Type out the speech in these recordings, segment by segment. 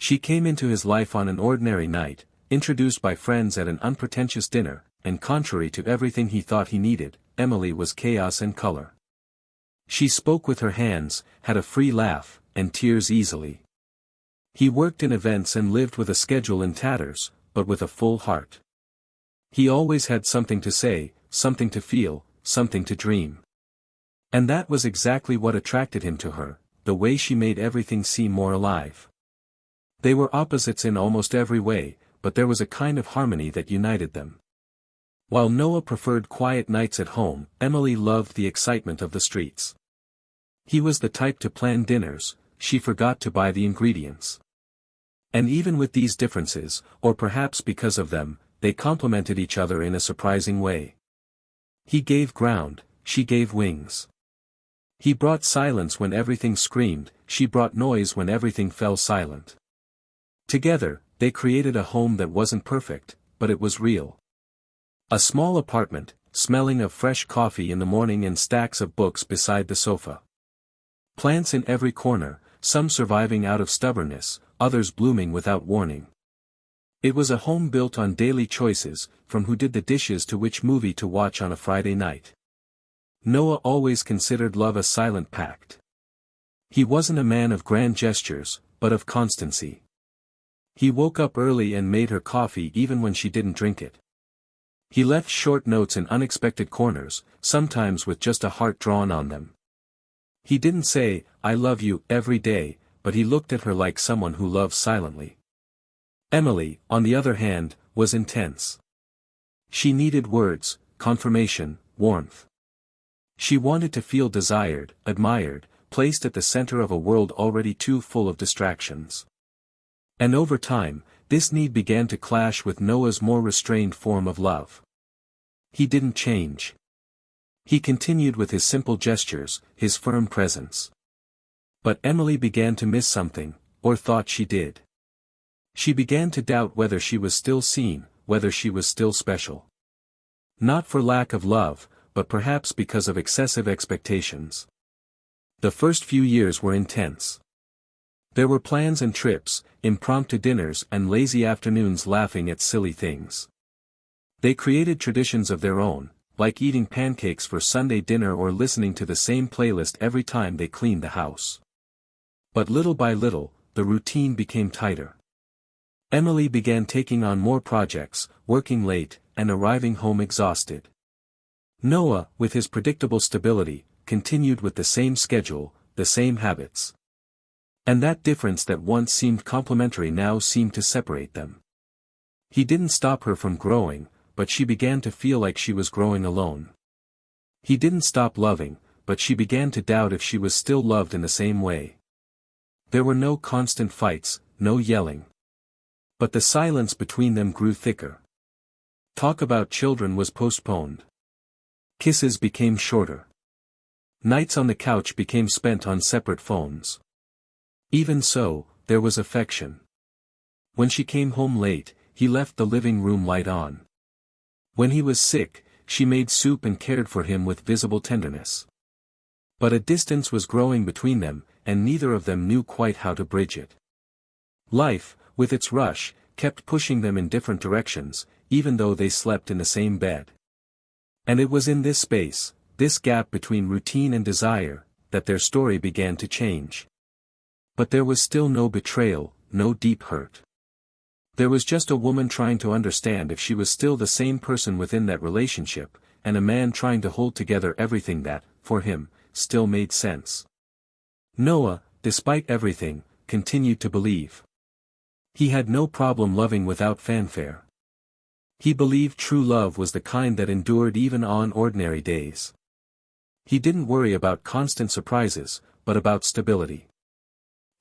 She came into his life on an ordinary night, introduced by friends at an unpretentious dinner, and contrary to everything he thought he needed, Emily was chaos and color. She spoke with her hands, had a free laugh, and tears easily. He worked in events and lived with a schedule in tatters, but with a full heart. He always had something to say, something to feel, something to dream. And that was exactly what attracted him to her, the way she made everything seem more alive. They were opposites in almost every way, but there was a kind of harmony that united them. While Noah preferred quiet nights at home, Emily loved the excitement of the streets. He was the type to plan dinners, she forgot to buy the ingredients. And even with these differences, or perhaps because of them, they complemented each other in a surprising way. He gave ground, she gave wings. He brought silence when everything screamed, she brought noise when everything fell silent. Together, they created a home that wasn't perfect, but it was real. A small apartment, smelling of fresh coffee in the morning and stacks of books beside the sofa. Plants in every corner, some surviving out of stubbornness, others blooming without warning. It was a home built on daily choices, from who did the dishes to which movie to watch on a Friday night. Noah always considered love a silent pact. He wasn't a man of grand gestures, but of constancy. He woke up early and made her coffee even when she didn't drink it. He left short notes in unexpected corners, sometimes with just a heart drawn on them. He didn't say, "I love you," every day, but he looked at her like someone who loves silently. Emily, on the other hand, was intense. She needed words, confirmation, warmth. She wanted to feel desired, admired, placed at the center of a world already too full of distractions. And over time, this need began to clash with Noah's more restrained form of love. He didn't change. He continued with his simple gestures, his firm presence. But Emily began to miss something, or thought she did. She began to doubt whether she was still seen, whether she was still special. Not for lack of love, but perhaps because of excessive expectations. The first few years were intense. There were plans and trips, impromptu dinners and lazy afternoons laughing at silly things. They created traditions of their own, like eating pancakes for Sunday dinner or listening to the same playlist every time they cleaned the house. But little by little, the routine became tighter. Emily began taking on more projects, working late, and arriving home exhausted. Noah, with his predictable stability, continued with the same schedule, the same habits. And that difference that once seemed complementary now seemed to separate them. He didn't stop her from growing, but she began to feel like she was growing alone. He didn't stop loving, but she began to doubt if she was still loved in the same way. There were no constant fights, no yelling. But the silence between them grew thicker. Talk about children was postponed. Kisses became shorter. Nights on the couch became spent on separate phones. Even so, there was affection. When she came home late, he left the living room light on. When he was sick, she made soup and cared for him with visible tenderness. But a distance was growing between them, and neither of them knew quite how to bridge it. Life, with its rush, kept pushing them in different directions, even though they slept in the same bed. And it was in this space, this gap between routine and desire, that their story began to change. But there was still no betrayal, no deep hurt. There was just a woman trying to understand if she was still the same person within that relationship, and a man trying to hold together everything that, for him, still made sense. Noah, despite everything, continued to believe. He had no problem loving without fanfare. He believed true love was the kind that endured even on ordinary days. He didn't worry about constant surprises, but about stability.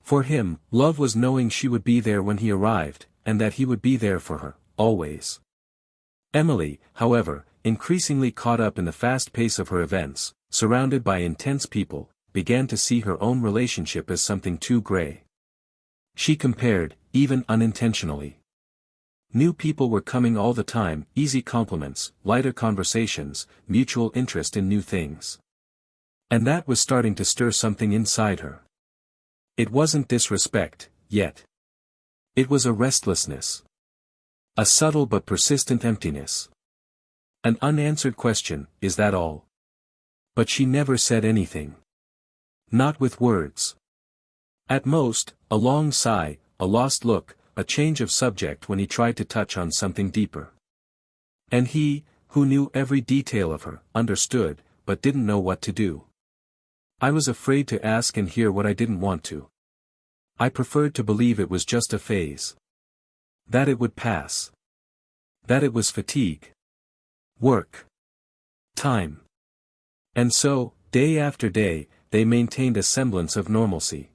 For him, love was knowing she would be there when he arrived, and that he would be there for her, always. Emily, however, increasingly caught up in the fast pace of her events, surrounded by intense people, began to see her own relationship as something too gray. She compared, even unintentionally. New people were coming all the time, easy compliments, lighter conversations, mutual interest in new things. And that was starting to stir something inside her. It wasn't disrespect, yet. It was a restlessness. A subtle but persistent emptiness. An unanswered question, is that all? But she never said anything. Not with words. At most, a long sigh, a lost look, a change of subject when he tried to touch on something deeper. And he, who knew every detail of her, understood, but didn't know what to do. I was afraid to ask and hear what I didn't want to. I preferred to believe it was just a phase. That it would pass. That it was fatigue. Work. Time. And so, day after day, they maintained a semblance of normalcy.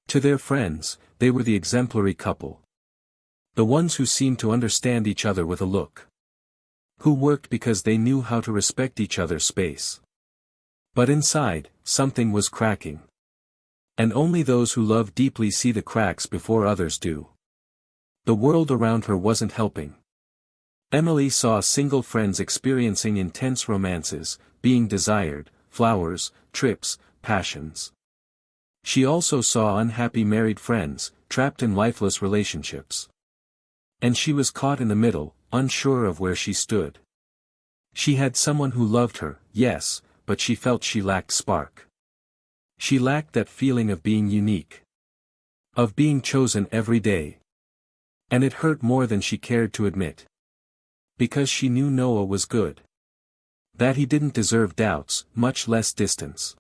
To their friends, they were the exemplary couple. The ones who seemed to understand each other with a look. Who worked because they knew how to respect each other's space. But inside, something was cracking. And only those who love deeply see the cracks before others do. The world around her wasn't helping. Emily saw single friends experiencing intense romances, being desired, flowers, trips, passions. She also saw unhappy married friends, trapped in lifeless relationships. And she was caught in the middle, unsure of where she stood. She had someone who loved her, yes, but she felt she lacked spark. She lacked that feeling of being unique. Of being chosen every day. And it hurt more than she cared to admit. Because she knew Noah was good. That he didn't deserve doubts, much less distance.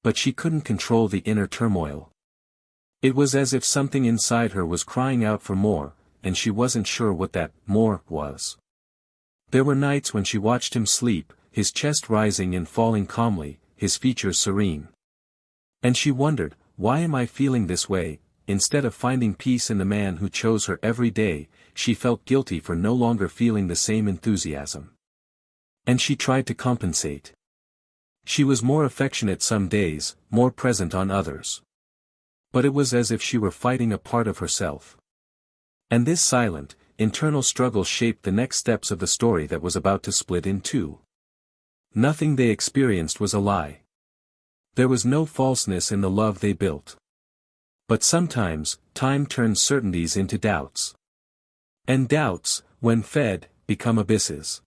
But she couldn't control the inner turmoil. It was as if something inside her was crying out for more, and she wasn't sure what that more was. There were nights when she watched him sleep, his chest rising and falling calmly, his features serene. And she wondered, why am I feeling this way? Instead of finding peace in the man who chose her every day, she felt guilty for no longer feeling the same enthusiasm. And she tried to compensate. She was more affectionate some days, more present on others. But it was as if she were fighting a part of herself. And this silent, internal struggle shaped the next steps of the story that was about to split in two. Nothing they experienced was a lie. There was no falseness in the love they built. But sometimes, time turns certainties into doubts. And doubts, when fed, become abysses.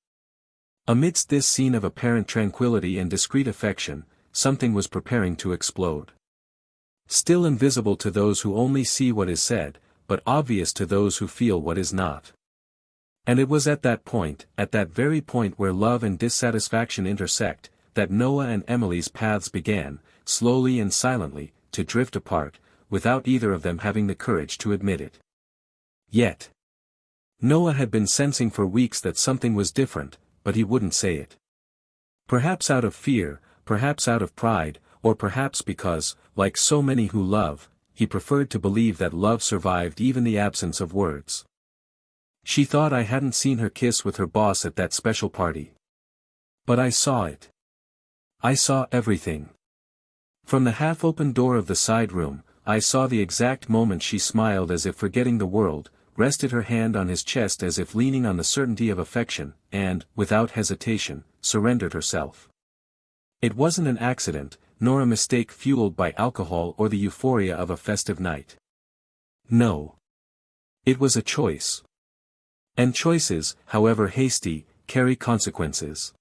Amidst this scene of apparent tranquility and discreet affection, something was preparing to explode. Still invisible to those who only see what is said, but obvious to those who feel what is not. And it was at that point, at that very point where love and dissatisfaction intersect, that Noah and Emily's paths began, slowly and silently, to drift apart, without either of them having the courage to admit it. Yet, Noah had been sensing for weeks that something was different, but he wouldn't say it. Perhaps out of fear, perhaps out of pride, or perhaps because, like so many who love, he preferred to believe that love survived even the absence of words. She thought I hadn't seen her kiss with her boss at that special party. But I saw it. I saw everything. From the half-open door of the side room, I saw the exact moment she smiled as if forgetting the world, rested her hand on his chest as if leaning on the certainty of affection, and, without hesitation, surrendered herself. It wasn't an accident, nor a mistake fueled by alcohol or the euphoria of a festive night. No. It was a choice. And choices, however hasty, carry consequences.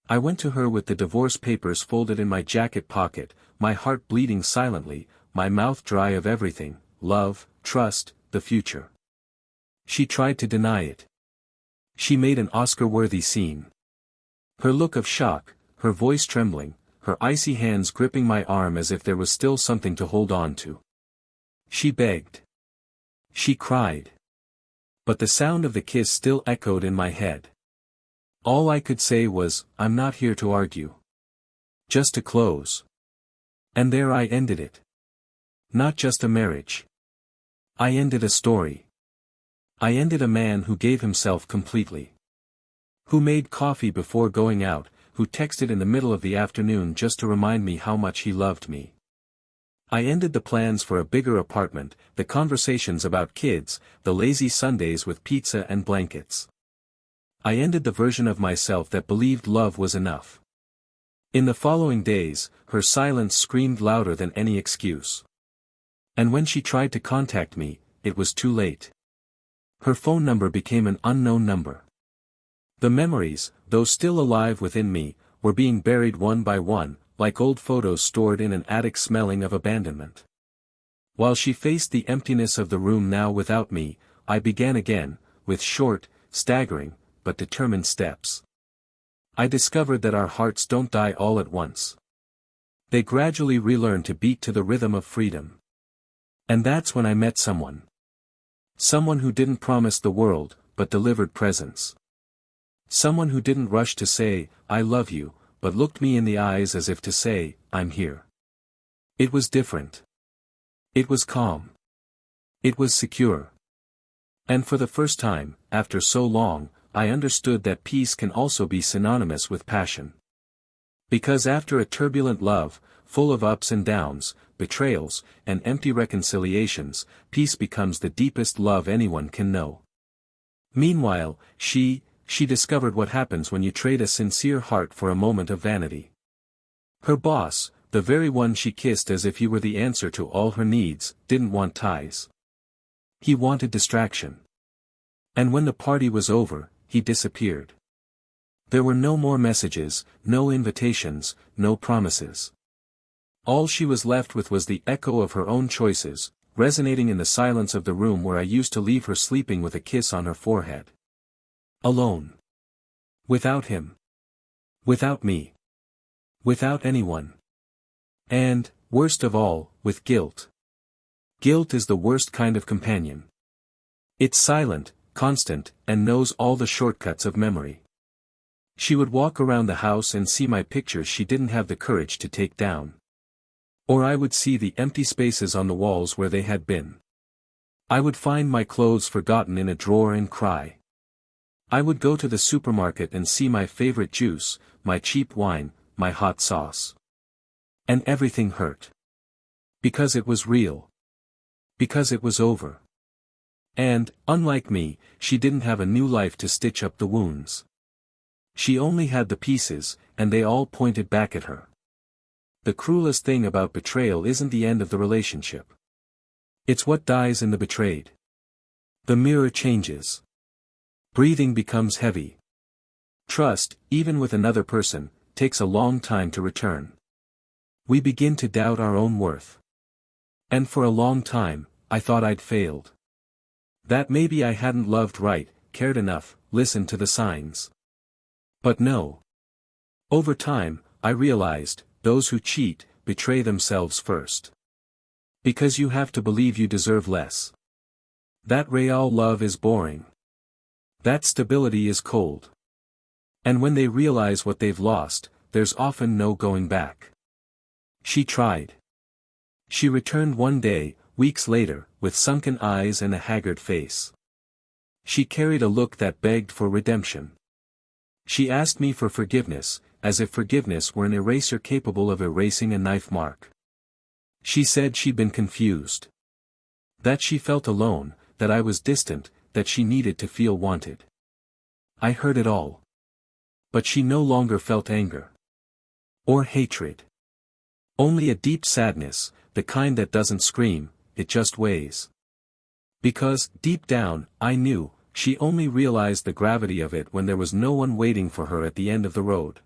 I went to her with the divorce papers folded in my jacket pocket, my heart bleeding silently, my mouth dry of everything, love, trust, the future. She tried to deny it. She made an Oscar-worthy scene. Her look of shock, her voice trembling, her icy hands gripping my arm as if there was still something to hold on to. She begged. She cried. But the sound of the kiss still echoed in my head. All I could say was, I'm not here to argue. Just to close. And there I ended it. Not just a marriage. I ended a story. I ended a man who gave himself completely. Who made coffee before going out, who texted in the middle of the afternoon just to remind me how much he loved me. I ended the plans for a bigger apartment, the conversations about kids, the lazy Sundays with pizza and blankets. I ended the version of myself that believed love was enough. In the following days, her silence screamed louder than any excuse. And when she tried to contact me, it was too late. Her phone number became an unknown number. The memories, though still alive within me, were being buried one by one, like old photos stored in an attic smelling of abandonment. While she faced the emptiness of the room now without me, I began again, with short, staggering, but determined steps. I discovered that our hearts don't die all at once. They gradually relearn to beat to the rhythm of freedom. And that's when I met someone. Someone who didn't promise the world, but delivered presence. Someone who didn't rush to say, "I love you," but looked me in the eyes as if to say, "I'm here." It was different. It was calm. It was secure. And for the first time, after so long, I understood that peace can also be synonymous with passion. Because after a turbulent love, full of ups and downs, betrayals, and empty reconciliations, peace becomes the deepest love anyone can know. Meanwhile, she discovered what happens when you trade a sincere heart for a moment of vanity. Her boss, the very one she kissed as if he were the answer to all her needs, didn't want ties. He wanted distraction. And when the party was over, he disappeared. There were no more messages, no invitations, no promises. All she was left with was the echo of her own choices, resonating in the silence of the room where I used to leave her sleeping with a kiss on her forehead. Alone. Without him. Without me. Without anyone. And, worst of all, with guilt. Guilt is the worst kind of companion. It's silent, constant, and knows all the shortcuts of memory. She would walk around the house and see my pictures she didn't have the courage to take down. Or I would see the empty spaces on the walls where they had been. I would find my clothes forgotten in a drawer and cry. I would go to the supermarket and see my favorite juice, my cheap wine, my hot sauce. And everything hurt. Because it was real. Because it was over. And, unlike me, she didn't have a new life to stitch up the wounds. She only had the pieces, and they all pointed back at her. The cruelest thing about betrayal isn't the end of the relationship. It's what dies in the betrayed. The mirror changes. Breathing becomes heavy. Trust, even with another person, takes a long time to return. We begin to doubt our own worth. And for a long time, I thought I'd failed. That maybe I hadn't loved right, cared enough, listened to the signs. But no. Over time, I realized, those who cheat, betray themselves first. Because you have to believe you deserve less. That real love is boring. That stability is cold. And when they realize what they've lost, there's often no going back. She tried. She returned one day, weeks later, with sunken eyes and a haggard face. She carried a look that begged for redemption. She asked me for forgiveness, as if forgiveness were an eraser capable of erasing a knife mark. She said she'd been confused. That she felt alone, that I was distant, that she needed to feel wanted. I heard it all. But she no longer felt anger. Or hatred. Only a deep sadness, the kind that doesn't scream, it just weighs. Because, deep down, I knew, she only realized the gravity of it when there was no one waiting for her at the end of the road.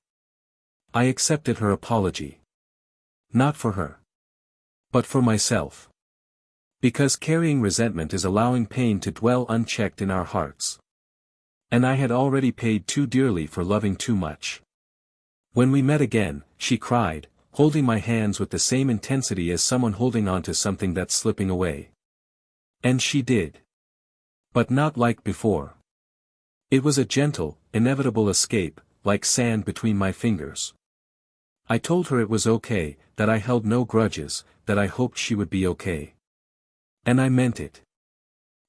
I accepted her apology. Not for her. But for myself. Because carrying resentment is allowing pain to dwell unchecked in our hearts. And I had already paid too dearly for loving too much. When we met again, she cried, holding my hands with the same intensity as someone holding on to something that's slipping away. And she did. But not like before. It was a gentle, inevitable escape, like sand between my fingers. I told her it was okay, that I held no grudges, that I hoped she would be okay. And I meant it.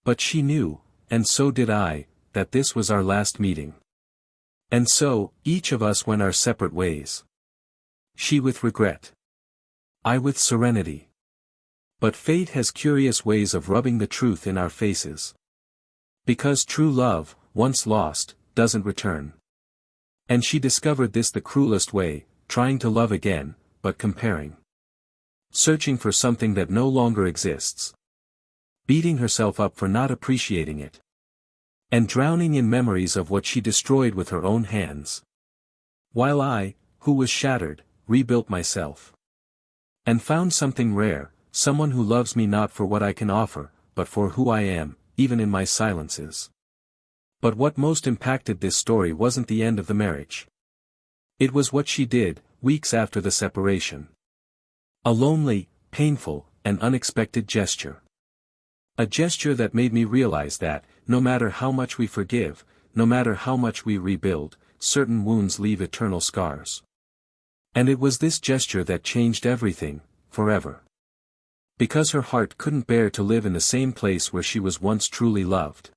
But she knew, and so did I, that this was our last meeting. And so, each of us went our separate ways. She with regret. I with serenity. But fate has curious ways of rubbing the truth in our faces. Because true love, once lost, doesn't return. And she discovered this the cruelest way, trying to love again, but comparing. Searching for something that no longer exists. beating herself up for not appreciating it, and drowning in memories of what she destroyed with her own hands. While I, who was shattered, rebuilt myself. And found something rare, someone who loves me not for what I can offer, but for who I am, even in my silences. But what most impacted this story wasn't the end of the marriage. It was what she did, weeks after the separation. A lonely, painful, and unexpected gesture. A gesture that made me realize that, no matter how much we forgive, no matter how much we rebuild, certain wounds leave eternal scars. And it was this gesture that changed everything, forever. Because her heart couldn't bear to live in the same place where she was once truly loved.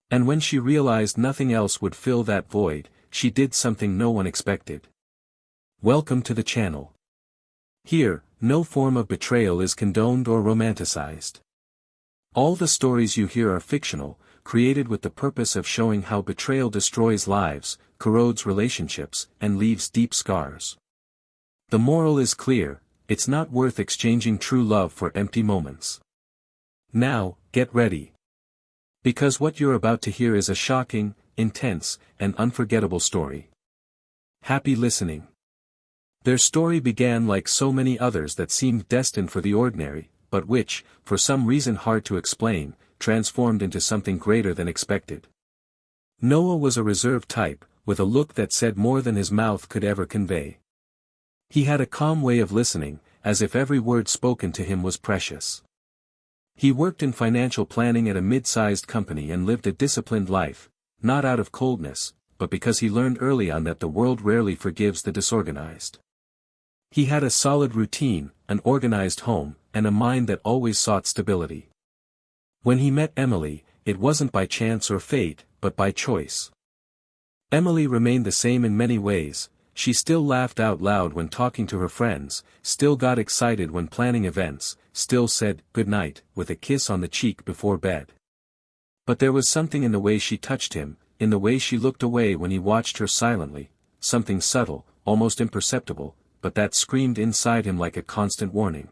And when she realized nothing else would fill that void, she did something no one expected. Welcome to the channel. Here, no form of betrayal is condoned or romanticized. All the stories you hear are fictional, created with the purpose of showing how betrayal destroys lives, corrodes relationships, and leaves deep scars. The moral is clear, it's not worth exchanging true love for empty moments. Now, get ready. Because what you're about to hear is a shocking, intense, and unforgettable story. Happy listening. Their story began like so many others that seemed destined for the ordinary, but which, for some reason hard to explain, transformed into something greater than expected. Noah was a reserved type, with a look that said more than his mouth could ever convey. He had a calm way of listening, as if every word spoken to him was precious. He worked in financial planning at a mid-sized company and lived a disciplined life, not out of coldness, but because he learned early on that the world rarely forgives the disorganized. He had a solid routine, an organized home, and a mind that always sought stability. When he met Emily, it wasn't by chance or fate, but by choice. Emily remained the same in many ways. She still laughed out loud when talking to her friends, still got excited when planning events, still said good night with a kiss on the cheek before bed. But there was something in the way she touched him, in the way she looked away when he watched her silently, something subtle, almost imperceptible, but that screamed inside him like a constant warning.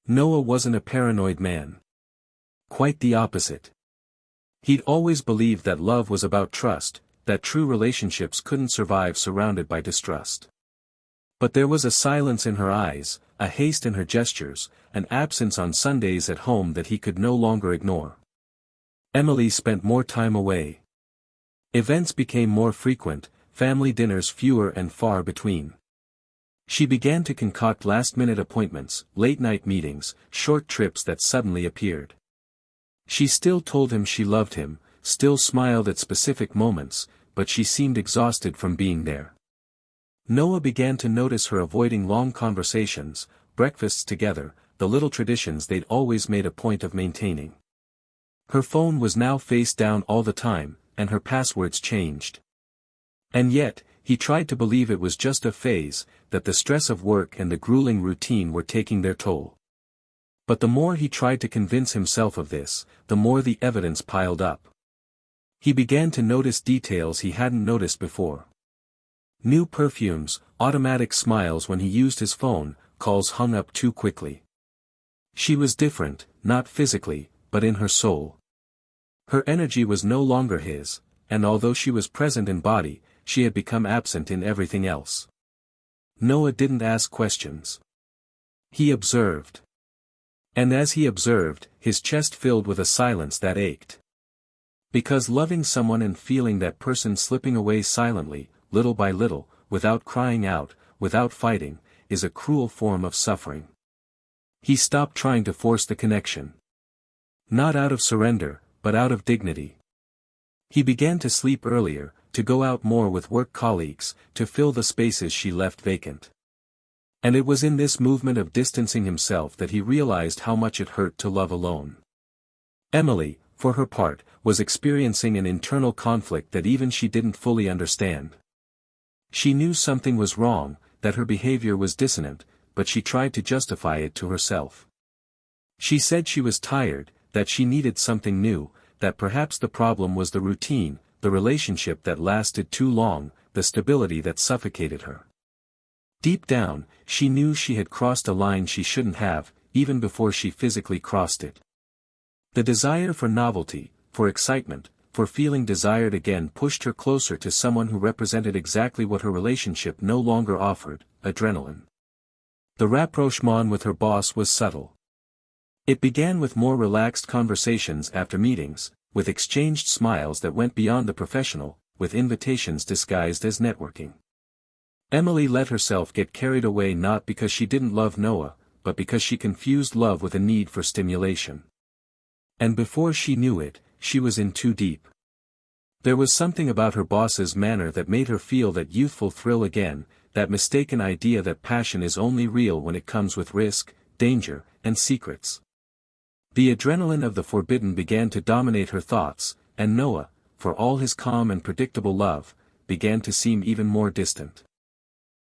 Noah wasn't a paranoid man. Quite the opposite. He'd always believed that love was about trust, that true relationships couldn't survive surrounded by distrust. But there was a silence in her eyes, a haste in her gestures, an absence on Sundays at home that he could no longer ignore. Emily spent more time away. Events became more frequent, family dinners fewer and far between. She began to concoct last-minute appointments, late-night meetings, short trips that suddenly appeared. She still told him she loved him, still smiled at specific moments, but she seemed exhausted from being there. Noah began to notice her avoiding long conversations, breakfasts together, the little traditions they'd always made a point of maintaining. Her phone was now face down all the time, and her passwords changed. And yet, he tried to believe it was just a phase, that the stress of work and the grueling routine were taking their toll. But the more he tried to convince himself of this, the more the evidence piled up. He began to notice details he hadn't noticed before. New perfumes, automatic smiles when he used his phone, calls hung up too quickly. She was different, not physically, but in her soul. Her energy was no longer his, and although she was present in body, she had become absent in everything else. Noah didn't ask questions. He observed. And as he observed, his chest filled with a silence that ached. Because loving someone and feeling that person slipping away silently, little by little, without crying out, without fighting, is a cruel form of suffering. He stopped trying to force the connection. Not out of surrender, but out of dignity. He began to sleep earlier, to go out more with work colleagues, to fill the spaces she left vacant. And it was in this movement of distancing himself that he realized how much it hurt to love alone. Emily, for her part, was experiencing an internal conflict that even she didn't fully understand. She knew something was wrong, that her behavior was dissonant, but she tried to justify it to herself. She said she was tired, that she needed something new, that perhaps the problem was the routine, the relationship that lasted too long, the stability that suffocated her. Deep down, she knew she had crossed a line she shouldn't have, even before she physically crossed it. The desire for novelty, for excitement, for feeling desired again pushed her closer to someone who represented exactly what her relationship no longer offered: adrenaline. The rapprochement with her boss was subtle. It began with more relaxed conversations after meetings, with exchanged smiles that went beyond the professional, with invitations disguised as networking. Emily let herself get carried away not because she didn't love Noah, but because she confused love with a need for stimulation. And before she knew it, she was in too deep. There was something about her boss's manner that made her feel that youthful thrill again, that mistaken idea that passion is only real when it comes with risk, danger, and secrets. The adrenaline of the forbidden began to dominate her thoughts, and Noah, for all his calm and predictable love, began to seem even more distant.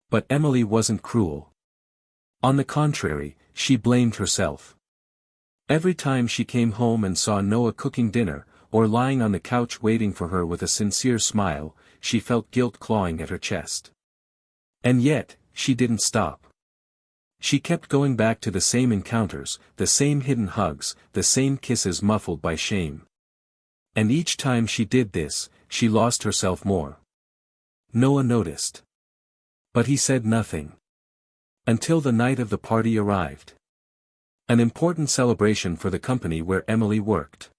But Emily wasn't cruel. On the contrary, she blamed herself. Every time she came home and saw Noah cooking dinner, or lying on the couch waiting for her with a sincere smile, she felt guilt clawing at her chest. And yet, she didn't stop. She kept going back to the same encounters, the same hidden hugs, the same kisses muffled by shame. And each time she did this, she lost herself more. Noah noticed. But he said nothing. Until the night of the party arrived. An important celebration for the company where Emily worked.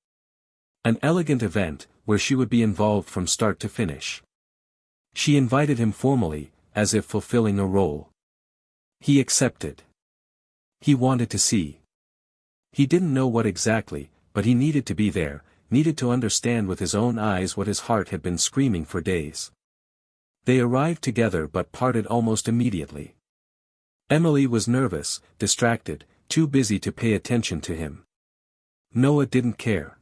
An elegant event, where she would be involved from start to finish. She invited him formally, as if fulfilling a role. He accepted. He wanted to see. He didn't know what exactly, but he needed to be there, needed to understand with his own eyes what his heart had been screaming for days. They arrived together but parted almost immediately. Emily was nervous, distracted, too busy to pay attention to him. Noah didn't care.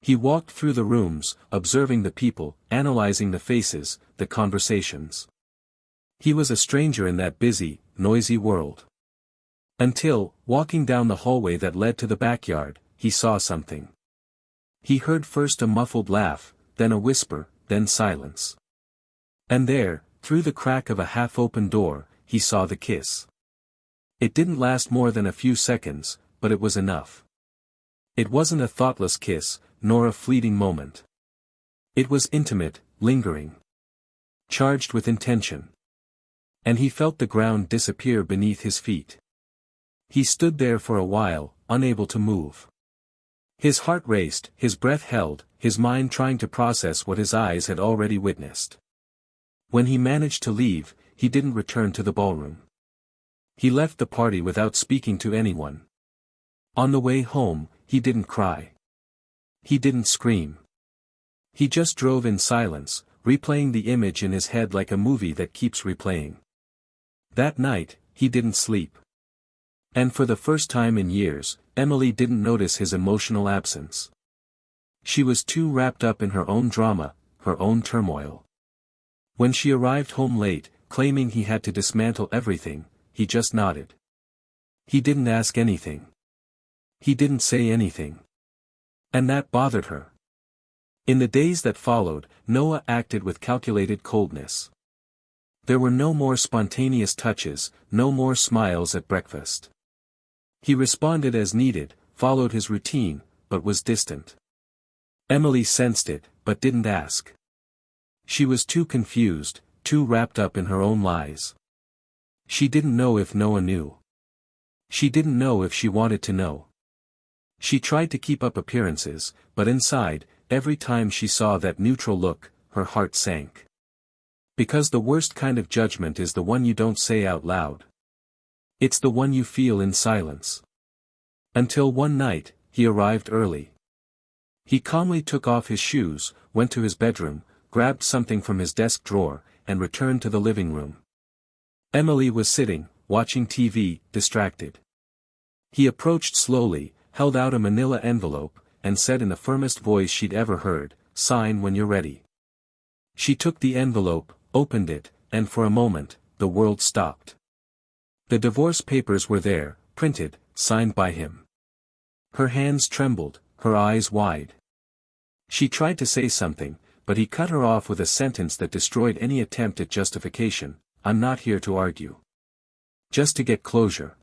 He walked through the rooms, observing the people, analyzing the faces, the conversations. He was a stranger in that busy, noisy world. Until, walking down the hallway that led to the backyard, he saw something. He heard first a muffled laugh, then a whisper, then silence. And there, through the crack of a half-open door, he saw the kiss. It didn't last more than a few seconds, but it was enough. It wasn't a thoughtless kiss, nor a fleeting moment. It was intimate, lingering. Charged with intention. And he felt the ground disappear beneath his feet. He stood there for a while, unable to move. His heart raced, his breath held, his mind trying to process what his eyes had already witnessed. When he managed to leave, he didn't return to the ballroom. He left the party without speaking to anyone. On the way home, he didn't cry. He didn't scream. He just drove in silence, replaying the image in his head like a movie that keeps replaying. That night, he didn't sleep. And for the first time in years, Emily didn't notice his emotional absence. She was too wrapped up in her own drama, her own turmoil. When she arrived home late, claiming he had to dismantle everything, he just nodded. He didn't ask anything. He didn't say anything. And that bothered her. In the days that followed, Noah acted with calculated coldness. There were no more spontaneous touches, no more smiles at breakfast. He responded as needed, followed his routine, but was distant. Emily sensed it, but didn't ask. She was too confused, too wrapped up in her own lies. She didn't know if Noah knew. She didn't know if she wanted to know. She tried to keep up appearances, but inside, every time she saw that neutral look, her heart sank. Because the worst kind of judgment is the one you don't say out loud. It's the one you feel in silence. Until one night, he arrived early. He calmly took off his shoes, went to his bedroom, grabbed something from his desk drawer, and returned to the living room. Emily was sitting, watching TV, distracted. He approached slowly, held out a manila envelope, and said in the firmest voice she'd ever heard, "Sign when you're ready." She took the envelope, opened it, and for a moment, the world stopped. The divorce papers were there, printed, signed by him. Her hands trembled, her eyes wide. She tried to say something, but he cut her off with a sentence that destroyed any attempt at justification: "I'm not here to argue. Just to get closure."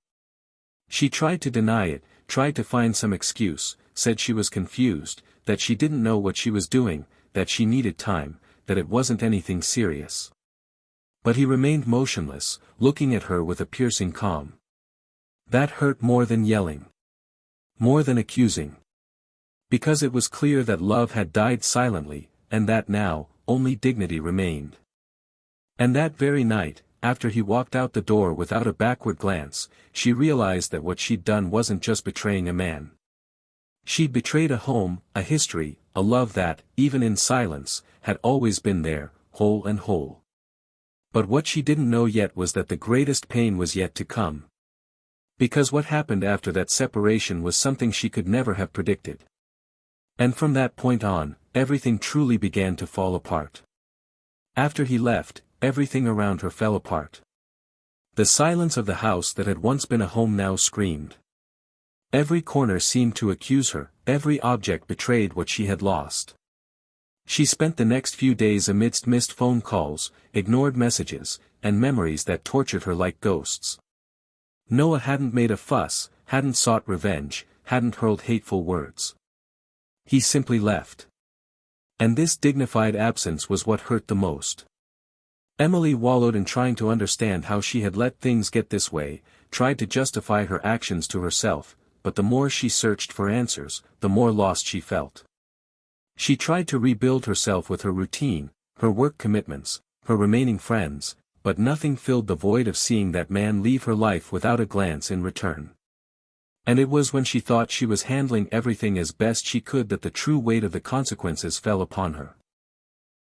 She tried to deny it, tried to find some excuse, said she was confused, that she didn't know what she was doing, that she needed time, that it wasn't anything serious. But he remained motionless, looking at her with a piercing calm. That hurt more than yelling. More than accusing. Because it was clear that love had died silently, and that now, only dignity remained. And that very night, after he walked out the door without a backward glance, she realized that what she'd done wasn't just betraying a man. She'd betrayed a home, a history, a love that, even in silence, had always been there, whole and whole. But what she didn't know yet was that the greatest pain was yet to come. Because what happened after that separation was something she could never have predicted. And from that point on, everything truly began to fall apart. After he left, everything around her fell apart. The silence of the house that had once been a home now screamed. Every corner seemed to accuse her, every object betrayed what she had lost. She spent the next few days amidst missed phone calls, ignored messages, and memories that tortured her like ghosts. Noah hadn't made a fuss, hadn't sought revenge, hadn't hurled hateful words. He simply left. And this dignified absence was what hurt the most. Emily wallowed in trying to understand how she had let things get this way, tried to justify her actions to herself, but the more she searched for answers, the more lost she felt. She tried to rebuild herself with her routine, her work commitments, her remaining friends, but nothing filled the void of seeing that man leave her life without a glance in return. And it was when she thought she was handling everything as best she could that the true weight of the consequences fell upon her.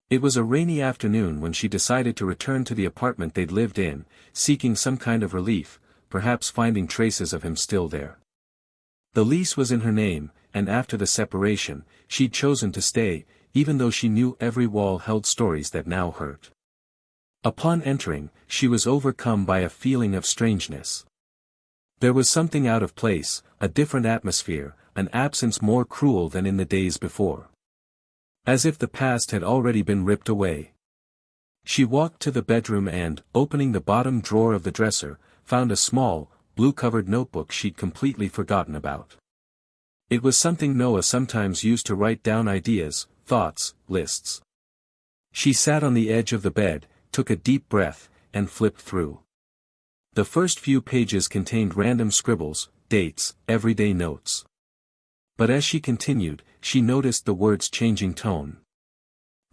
It was a rainy afternoon when she decided to return to the apartment they'd lived in, seeking some kind of relief, perhaps finding traces of him still there. The lease was in her name, and after the separation, she'd chosen to stay, even though she knew every wall held stories that now hurt. Upon entering, she was overcome by a feeling of strangeness. There was something out of place, a different atmosphere, an absence more cruel than in the days before. As if the past had already been ripped away. She walked to the bedroom and, opening the bottom drawer of the dresser, found a small, blue-covered notebook she'd completely forgotten about. It was something Noah sometimes used to write down ideas, thoughts, lists. She sat on the edge of the bed, took a deep breath, and flipped through. The first few pages contained random scribbles, dates, everyday notes. But as she continued, she noticed the words changing tone.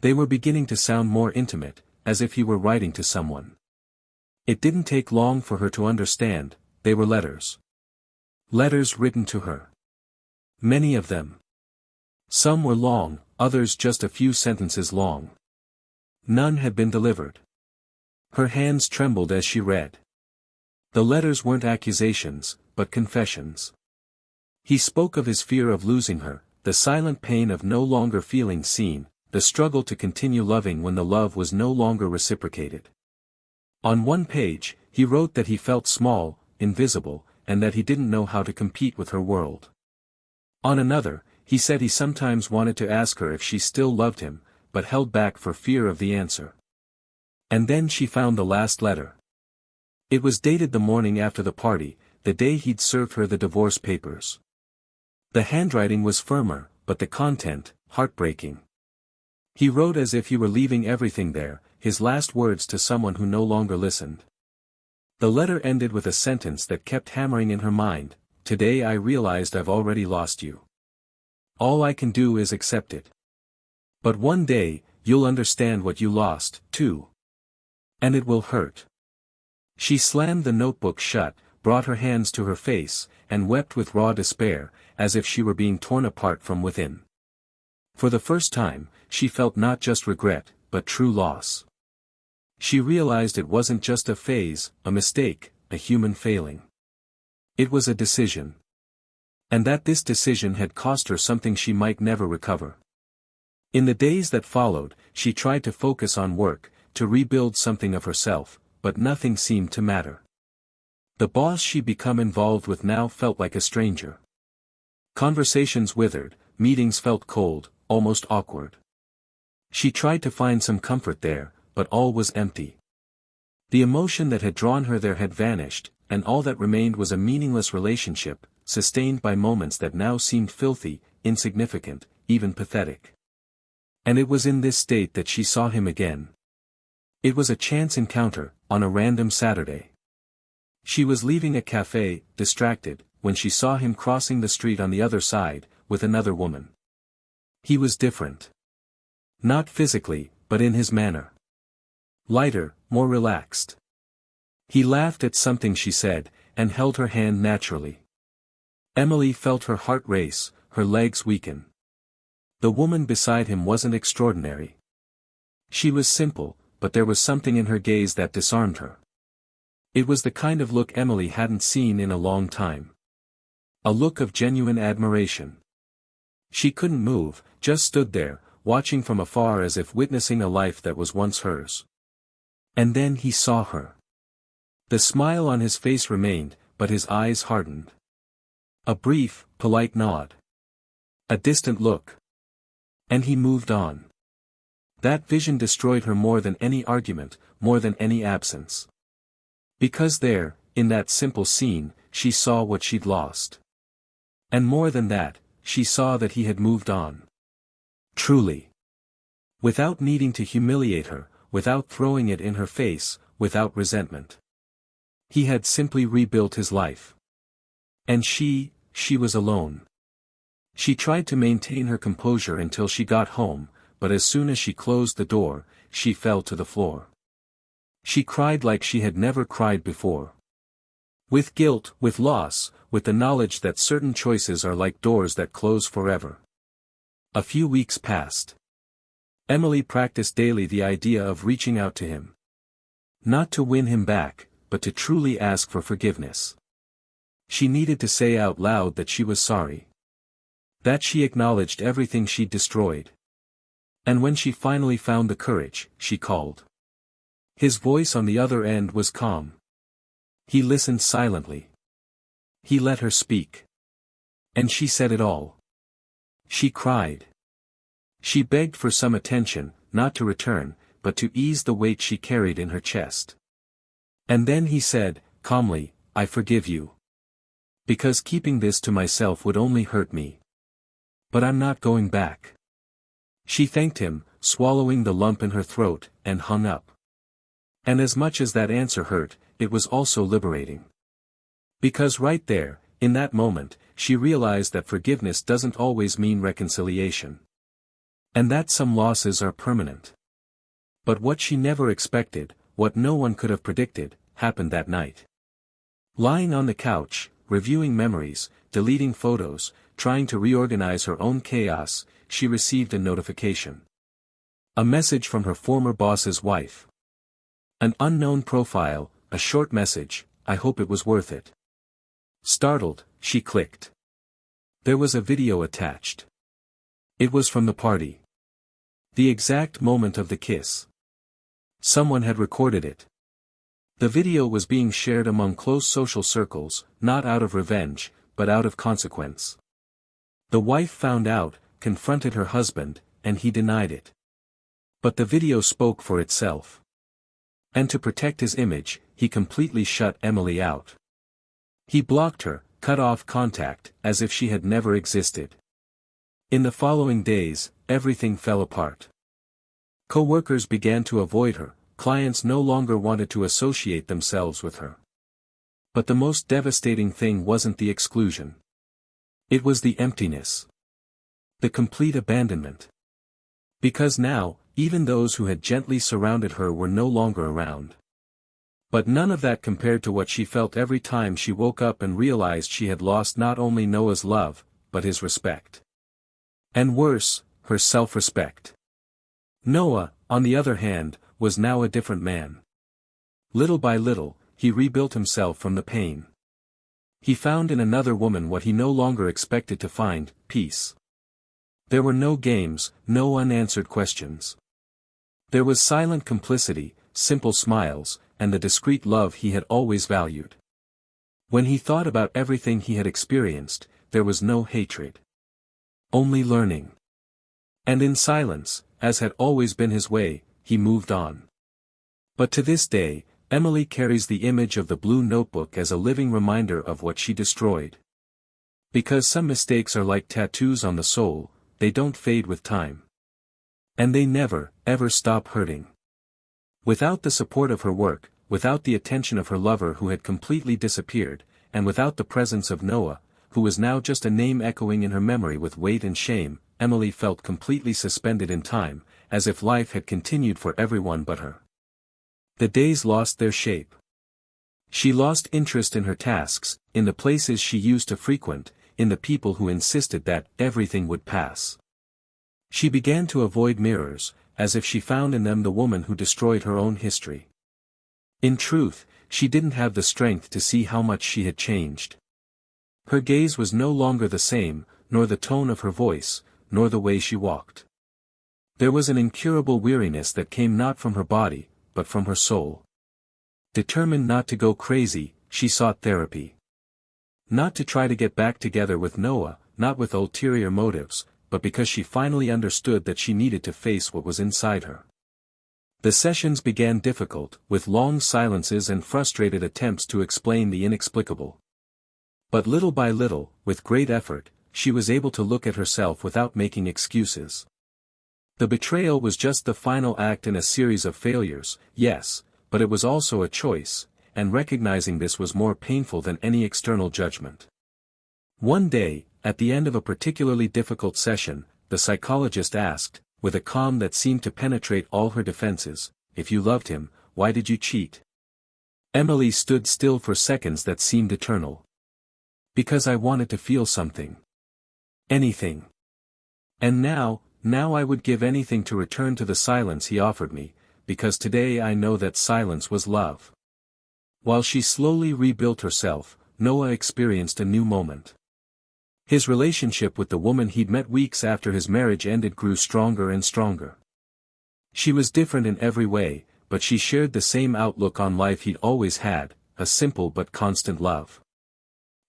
They were beginning to sound more intimate, as if he were writing to someone. It didn't take long for her to understand, they were letters. Letters written to her. Many of them. Some were long, others just a few sentences long. None had been delivered. Her hands trembled as she read. The letters weren't accusations, but confessions. He spoke of his fear of losing her, the silent pain of no longer feeling seen, the struggle to continue loving when the love was no longer reciprocated. On one page, he wrote that he felt small, invisible, and that he didn't know how to compete with her world. On another, he said he sometimes wanted to ask her if she still loved him, but held back for fear of the answer. And then she found the last letter. It was dated the morning after the party, the day he'd served her the divorce papers. The handwriting was firmer, but the content, heartbreaking. He wrote as if he were leaving everything there, his last words to someone who no longer listened. The letter ended with a sentence that kept hammering in her mind, "Today I realized I've already lost you. All I can do is accept it. But one day, you'll understand what you lost, too. And it will hurt." She slammed the notebook shut, brought her hands to her face, and wept with raw despair, as if she were being torn apart from within. For the first time, she felt not just regret, but true loss. She realized it wasn't just a phase, a mistake, a human failing. It was a decision. And that this decision had cost her something she might never recover. In the days that followed, she tried to focus on work, to rebuild something of herself, but nothing seemed to matter. The boss she'd become involved with now felt like a stranger. Conversations withered, meetings felt cold, almost awkward. She tried to find some comfort there, but all was empty. The emotion that had drawn her there had vanished, and all that remained was a meaningless relationship, sustained by moments that now seemed filthy, insignificant, even pathetic. And it was in this state that she saw him again. It was a chance encounter, on a random Saturday. She was leaving a cafe, distracted, when she saw him crossing the street on the other side, with another woman. He was different. Not physically, but in his manner. Lighter, more relaxed. He laughed at something she said, and held her hand naturally. Emily felt her heart race, her legs weaken. The woman beside him wasn't extraordinary. She was simple, but there was something in her gaze that disarmed her. It was the kind of look Emily hadn't seen in a long time. A look of genuine admiration. She couldn't move, just stood there, watching from afar as if witnessing a life that was once hers. And then he saw her. The smile on his face remained, but his eyes hardened. A brief, polite nod. A distant look. And he moved on. That vision destroyed her more than any argument, more than any absence. Because there, in that simple scene, she saw what she'd lost. And more than that, she saw that he had moved on. Truly. Without needing to humiliate her, without throwing it in her face, without resentment. He had simply rebuilt his life. And she was alone. She tried to maintain her composure until she got home, but as soon as she closed the door, she fell to the floor. She cried like she had never cried before. With guilt, with loss, with the knowledge that certain choices are like doors that close forever. A few weeks passed. Emily practiced daily the idea of reaching out to him. Not to win him back, but to truly ask for forgiveness. She needed to say out loud that she was sorry. That she acknowledged everything she'd destroyed. And when she finally found the courage, she called. His voice on the other end was calm. He listened silently. He let her speak. And she said it all. She cried. She begged for some attention, not to return, but to ease the weight she carried in her chest. And then he said, calmly, I forgive you. Because keeping this to myself would only hurt me. But I'm not going back. She thanked him, swallowing the lump in her throat, and hung up. And as much as that answer hurt, it was also liberating. Because right there, in that moment, she realized that forgiveness doesn't always mean reconciliation. And that some losses are permanent. But what she never expected, what no one could have predicted, happened that night. Lying on the couch, reviewing memories, deleting photos, trying to reorganize her own chaos, she received a notification. A message from her former boss's wife. An unknown profile, a short message, I hope it was worth it. Startled, she clicked. There was a video attached. It was from the party. The exact moment of the kiss. Someone had recorded it. The video was being shared among close social circles, not out of revenge, but out of consequence. The wife found out, confronted her husband, and he denied it. But the video spoke for itself. And to protect his image, he completely shut Emily out. He blocked her, cut off contact, as if she had never existed. In the following days, everything fell apart. Co-workers began to avoid her, clients no longer wanted to associate themselves with her. But the most devastating thing wasn't the exclusion. It was the emptiness. The complete abandonment. Because now, even those who had gently surrounded her were no longer around. But none of that compared to what she felt every time she woke up and realized she had lost not only Noah's love, but his respect. And worse, her self-respect. Noah, on the other hand, was now a different man. Little by little, he rebuilt himself from the pain. He found in another woman what he no longer expected to find, peace. There were no games, no unanswered questions. There was silent complicity, simple smiles, and the discreet love he had always valued. When he thought about everything he had experienced, there was no hatred. Only learning. And in silence, as had always been his way, he moved on. But to this day, Emily carries the image of the blue notebook as a living reminder of what she destroyed. Because some mistakes are like tattoos on the soul, they don't fade with time. And they never, ever stop hurting. Without the support of her work, without the attention of her lover who had completely disappeared, and without the presence of Noah, who was now just a name echoing in her memory with weight and shame, Emily felt completely suspended in time, as if life had continued for everyone but her. The days lost their shape. She lost interest in her tasks, in the places she used to frequent, in the people who insisted that everything would pass. She began to avoid mirrors, as if she found in them the woman who destroyed her own history. In truth, she didn't have the strength to see how much she had changed. Her gaze was no longer the same, nor the tone of her voice, nor the way she walked. There was an incurable weariness that came not from her body, but from her soul. Determined not to go crazy, she sought therapy. Not to try to get back together with Noah, not with ulterior motives, but because she finally understood that she needed to face what was inside her. The sessions began difficult, with long silences and frustrated attempts to explain the inexplicable. But little by little, with great effort, she was able to look at herself without making excuses. The betrayal was just the final act in a series of failures, yes, but it was also a choice, and recognizing this was more painful than any external judgment. One day, at the end of a particularly difficult session, the psychologist asked, with a calm that seemed to penetrate all her defenses, "If you loved him, why did you cheat?" Emily stood still for seconds that seemed eternal. "Because I wanted to feel something. Anything. And now I would give anything to return to the silence he offered me, because today I know that silence was love." While she slowly rebuilt herself, Noah experienced a new moment. His relationship with the woman he'd met weeks after his marriage ended grew stronger and stronger. She was different in every way, but she shared the same outlook on life he'd always had, a simple but constant love.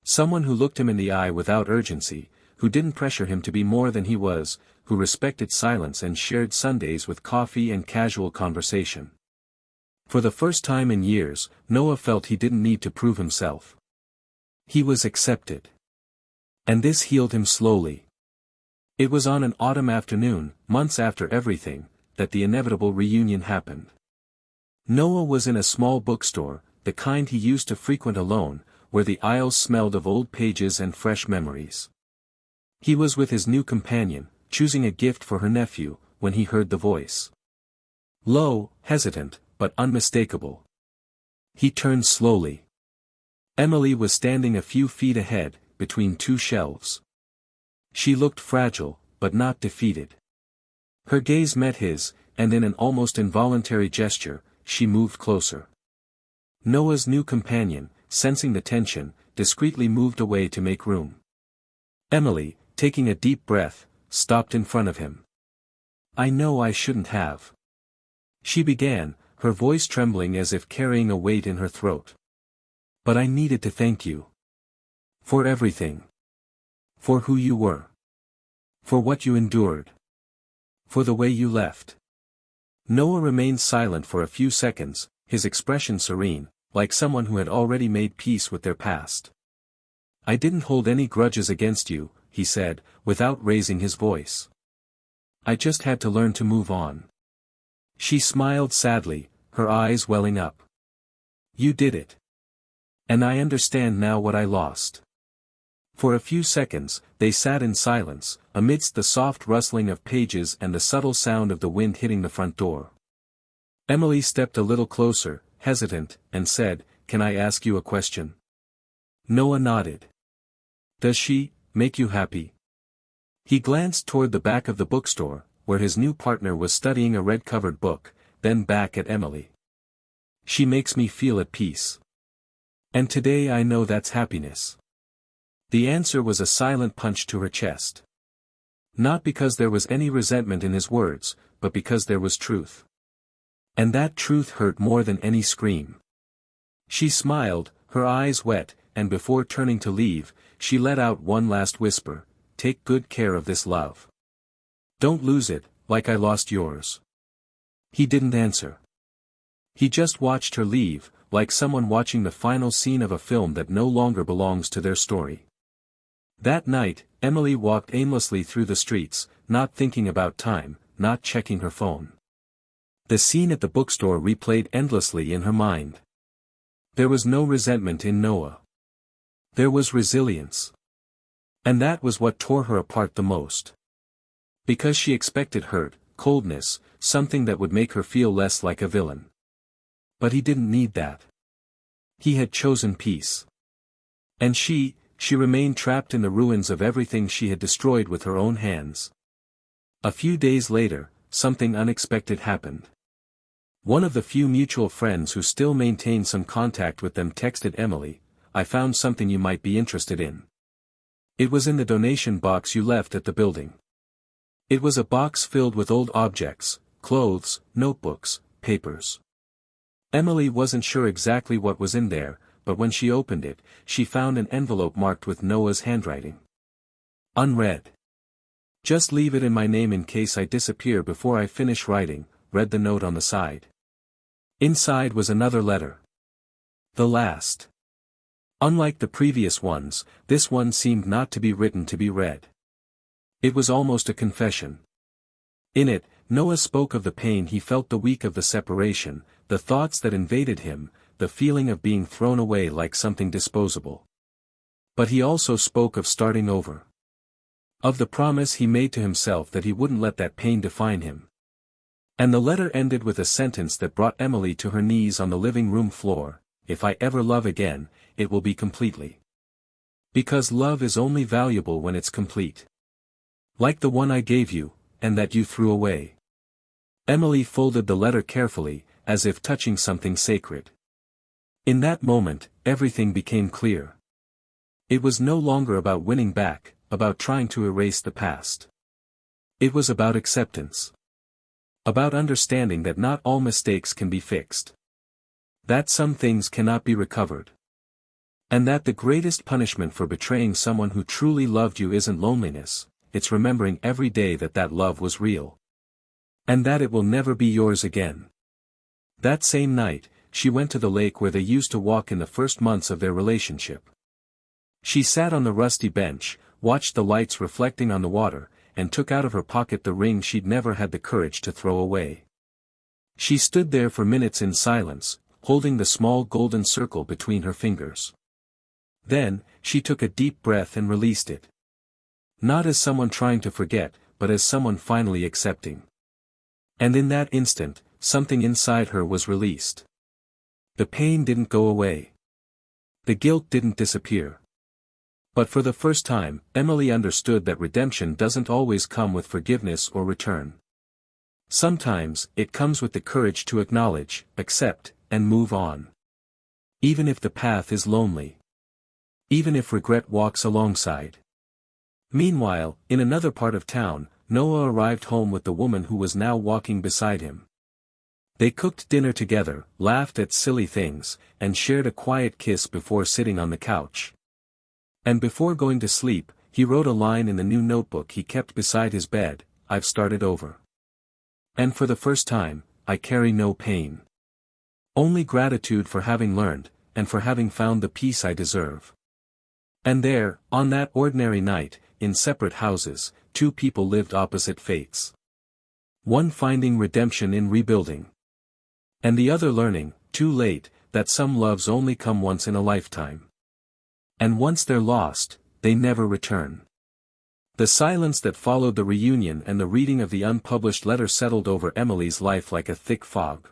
Someone who looked him in the eye without urgency, who didn't pressure him to be more than he was, who respected silence and shared Sundays with coffee and casual conversation. For the first time in years, Noah felt he didn't need to prove himself. He was accepted. And this healed him slowly. It was on an autumn afternoon, months after everything, that the inevitable reunion happened. Noah was in a small bookstore, the kind he used to frequent alone, where the aisles smelled of old pages and fresh memories. He was with his new companion, choosing a gift for her nephew, when he heard the voice. Low, hesitant, but unmistakable. He turned slowly. Emily was standing a few feet ahead, between two shelves. She looked fragile, but not defeated. Her gaze met his, and in an almost involuntary gesture, she moved closer. Noah's new companion, sensing the tension, discreetly moved away to make room. Emily, taking a deep breath, stopped in front of him. "I know I shouldn't have," she began, her voice trembling as if carrying a weight in her throat. "But I needed to thank you. For everything. For who you were. For what you endured. For the way you left." Noah remained silent for a few seconds, his expression serene, like someone who had already made peace with their past. "I didn't hold any grudges against you," he said, without raising his voice. "I just had to learn to move on." She smiled sadly, her eyes welling up. "You did it. And I understand now what I lost." For a few seconds, they sat in silence, amidst the soft rustling of pages and the subtle sound of the wind hitting the front door. Emily stepped a little closer, hesitant, and said, "Can I ask you a question?" Noah nodded. "Does she make you happy?" He glanced toward the back of the bookstore, where his new partner was studying a red-covered book, then back at Emily. "She makes me feel at peace. And today I know that's happiness." The answer was a silent punch to her chest. Not because there was any resentment in his words, but because there was truth. And that truth hurt more than any scream. She smiled, her eyes wet, and before turning to leave, she let out one last whisper, "Take good care of this love. Don't lose it, like I lost yours." He didn't answer. He just watched her leave, like someone watching the final scene of a film that no longer belongs to their story. That night, Emily walked aimlessly through the streets, not thinking about time, not checking her phone. The scene at the bookstore replayed endlessly in her mind. There was no resentment in Noah. There was resilience. And that was what tore her apart the most. Because she expected hurt, coldness, something that would make her feel less like a villain. But he didn't need that. He had chosen peace. And she remained trapped in the ruins of everything she had destroyed with her own hands. A few days later, something unexpected happened. One of the few mutual friends who still maintained some contact with them texted Emily, "I found something you might be interested in." It was in the donation box you left at the building. It was a box filled with old objects, clothes, notebooks, papers. Emily wasn't sure exactly what was in there, but when she opened it, she found an envelope marked with Noah's handwriting. Unread. "Just leave it in my name in case I disappear before I finish writing," read the note on the side. Inside was another letter. The last. Unlike the previous ones, this one seemed not to be written to be read. It was almost a confession. In it, Noah spoke of the pain he felt the week of the separation, the thoughts that invaded him, the feeling of being thrown away like something disposable. But he also spoke of starting over. Of the promise he made to himself that he wouldn't let that pain define him. And the letter ended with a sentence that brought Emily to her knees on the living room floor: "If I ever love again, it will be completely. Because love is only valuable when it's complete. Like the one I gave you, and that you threw away." Emily folded the letter carefully, as if touching something sacred. In that moment, everything became clear. It was no longer about winning back, about trying to erase the past. It was about acceptance. About understanding that not all mistakes can be fixed. That some things cannot be recovered. And that the greatest punishment for betraying someone who truly loved you isn't loneliness, it's remembering every day that that love was real. And that it will never be yours again. That same night, she went to the lake where they used to walk in the first months of their relationship. She sat on the rusty bench, watched the lights reflecting on the water, and took out of her pocket the ring she'd never had the courage to throw away. She stood there for minutes in silence, holding the small golden circle between her fingers. Then, she took a deep breath and released it. Not as someone trying to forget, but as someone finally accepting. And in that instant, something inside her was released. The pain didn't go away. The guilt didn't disappear. But for the first time, Emily understood that redemption doesn't always come with forgiveness or return. Sometimes, it comes with the courage to acknowledge, accept, and move on. Even if the path is lonely. Even if regret walks alongside. Meanwhile, in another part of town, Noah arrived home with the woman who was now walking beside him. They cooked dinner together, laughed at silly things, and shared a quiet kiss before sitting on the couch. And before going to sleep, he wrote a line in the new notebook he kept beside his bed: "I've started over. And for the first time, I carry no pain. Only gratitude for having learned, and for having found the peace I deserve." And there, on that ordinary night, in separate houses, two people lived opposite fates. One finding redemption in rebuilding. And the other learning, too late, that some loves only come once in a lifetime. And once they're lost, they never return. The silence that followed the reunion and the reading of the unpublished letter settled over Emily's life like a thick fog.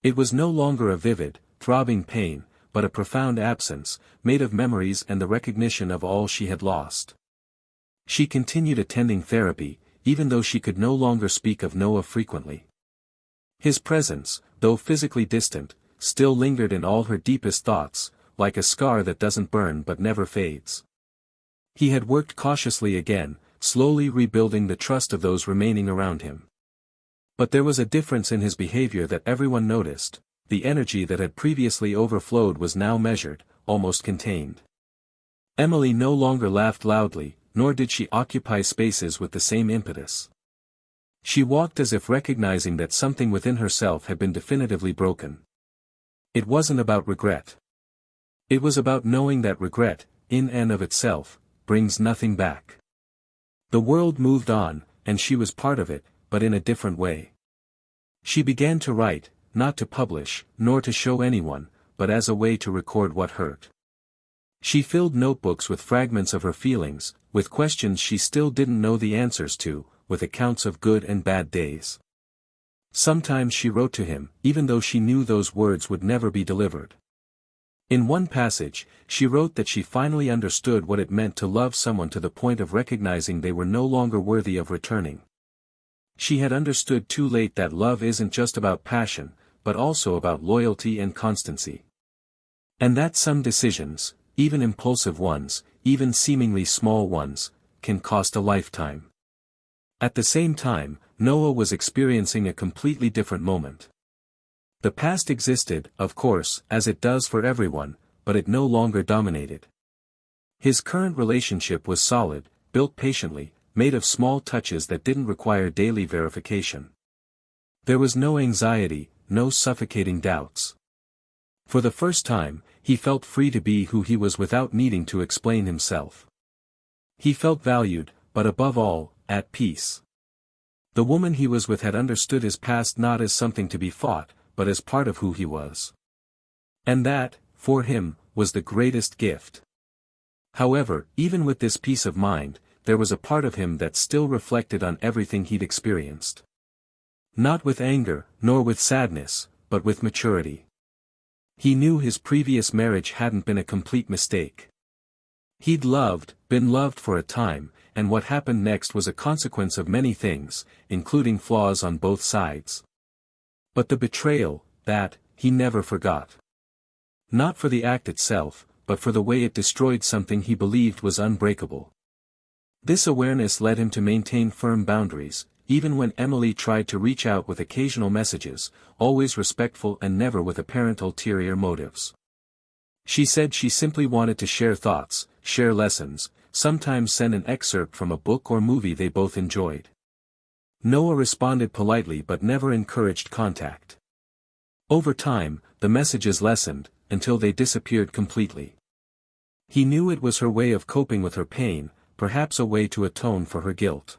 It was no longer a vivid, throbbing pain, but a profound absence, made of memories and the recognition of all she had lost. She continued attending therapy, even though she could no longer speak of Noah frequently. His presence, though physically distant, still lingered in all her deepest thoughts, like a scar that doesn't burn but never fades. He had worked cautiously again, slowly rebuilding the trust of those remaining around him. But there was a difference in his behavior that everyone noticed. The energy that had previously overflowed was now measured, almost contained. Emily no longer laughed loudly, nor did she occupy spaces with the same impetus. She walked as if recognizing that something within herself had been definitively broken. It wasn't about regret. It was about knowing that regret, in and of itself, brings nothing back. The world moved on, and she was part of it, but in a different way. She began to write, not to publish, nor to show anyone, but as a way to record what hurt. She filled notebooks with fragments of her feelings, with questions she still didn't know the answers to, with accounts of good and bad days. Sometimes she wrote to him, even though she knew those words would never be delivered. In one passage, she wrote that she finally understood what it meant to love someone to the point of recognizing they were no longer worthy of returning. She had understood too late that love isn't just about passion, but also about loyalty and constancy. And that some decisions, even impulsive ones, even seemingly small ones, can cost a lifetime. At the same time, Noah was experiencing a completely different moment. The past existed, of course, as it does for everyone, but it no longer dominated. His current relationship was solid, built patiently, made of small touches that didn't require daily verification. There was no anxiety, no suffocating doubts. For the first time, he felt free to be who he was without needing to explain himself. He felt valued, but above all, at peace. The woman he was with had understood his past not as something to be fought, but as part of who he was. And that, for him, was the greatest gift. However, even with this peace of mind, there was a part of him that still reflected on everything he'd experienced. Not with anger, nor with sadness, but with maturity. He knew his previous marriage hadn't been a complete mistake. He'd been loved for a time, and what happened next was a consequence of many things, including flaws on both sides. But the betrayal, that, he never forgot. Not for the act itself, but for the way it destroyed something he believed was unbreakable. This awareness led him to maintain firm boundaries, even when Emily tried to reach out with occasional messages, always respectful and never with apparent ulterior motives. She said she simply wanted to share thoughts, share lessons, sometimes send an excerpt from a book or movie they both enjoyed. Noah responded politely but never encouraged contact. Over time, the messages lessened, until they disappeared completely. He knew it was her way of coping with her pain, perhaps a way to atone for her guilt.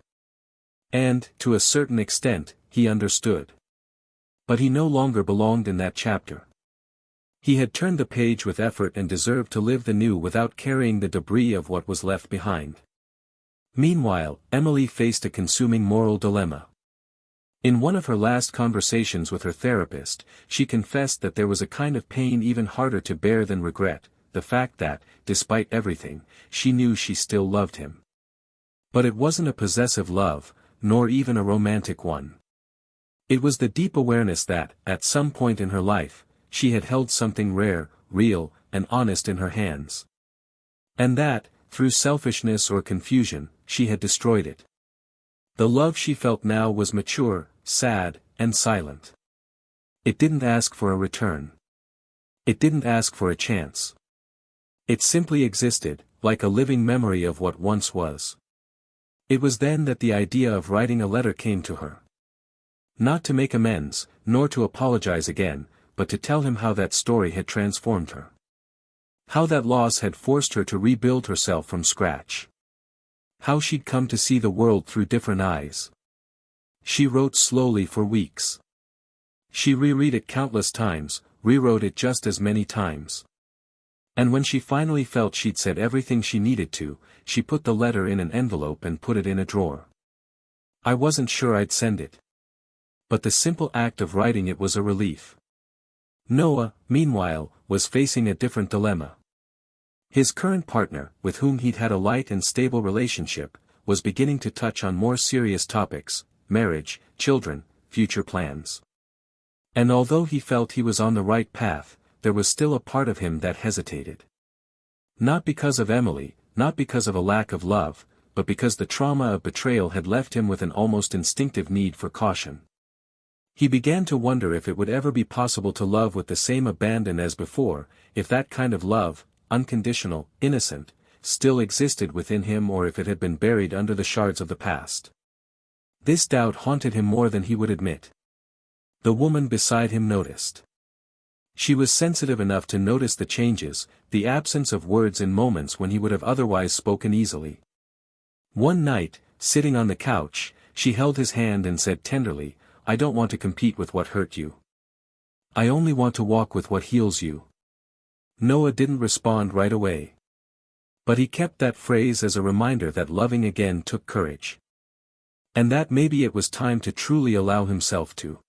And, to a certain extent, he understood. But he no longer belonged in that chapter. He had turned the page with effort and deserved to live the new without carrying the debris of what was left behind. Meanwhile, Emily faced a consuming moral dilemma. In one of her last conversations with her therapist, she confessed that there was a kind of pain even harder to bear than regret, the fact that, despite everything, she knew she still loved him. But it wasn't a possessive love, nor even a romantic one. It was the deep awareness that, at some point in her life, she had held something rare, real, and honest in her hands. And that, through selfishness or confusion, she had destroyed it. The love she felt now was mature, sad, and silent. It didn't ask for a return. It didn't ask for a chance. It simply existed, like a living memory of what once was. It was then that the idea of writing a letter came to her. Not to make amends, nor to apologize again, but to tell him how that story had transformed her. How that loss had forced her to rebuild herself from scratch. How she'd come to see the world through different eyes. She wrote slowly for weeks. She reread it countless times, rewrote it just as many times. And when she finally felt she'd said everything she needed to, she put the letter in an envelope and put it in a drawer. I wasn't sure I'd send it. But the simple act of writing it was a relief. Noah, meanwhile, was facing a different dilemma. His current partner, with whom he'd had a light and stable relationship, was beginning to touch on more serious topics: marriage, children, future plans. And although he felt he was on the right path, there was still a part of him that hesitated. Not because of Emily, not because of a lack of love, but because the trauma of betrayal had left him with an almost instinctive need for caution. He began to wonder if it would ever be possible to love with the same abandon as before, if that kind of love, unconditional, innocent, still existed within him, or if it had been buried under the shards of the past. This doubt haunted him more than he would admit. The woman beside him noticed. She was sensitive enough to notice the changes, the absence of words in moments when he would have otherwise spoken easily. One night, sitting on the couch, she held his hand and said tenderly, "I don't want to compete with what hurt you. I only want to walk with what heals you." Noah didn't respond right away. But he kept that phrase as a reminder that loving again took courage. And that maybe it was time to truly allow himself to.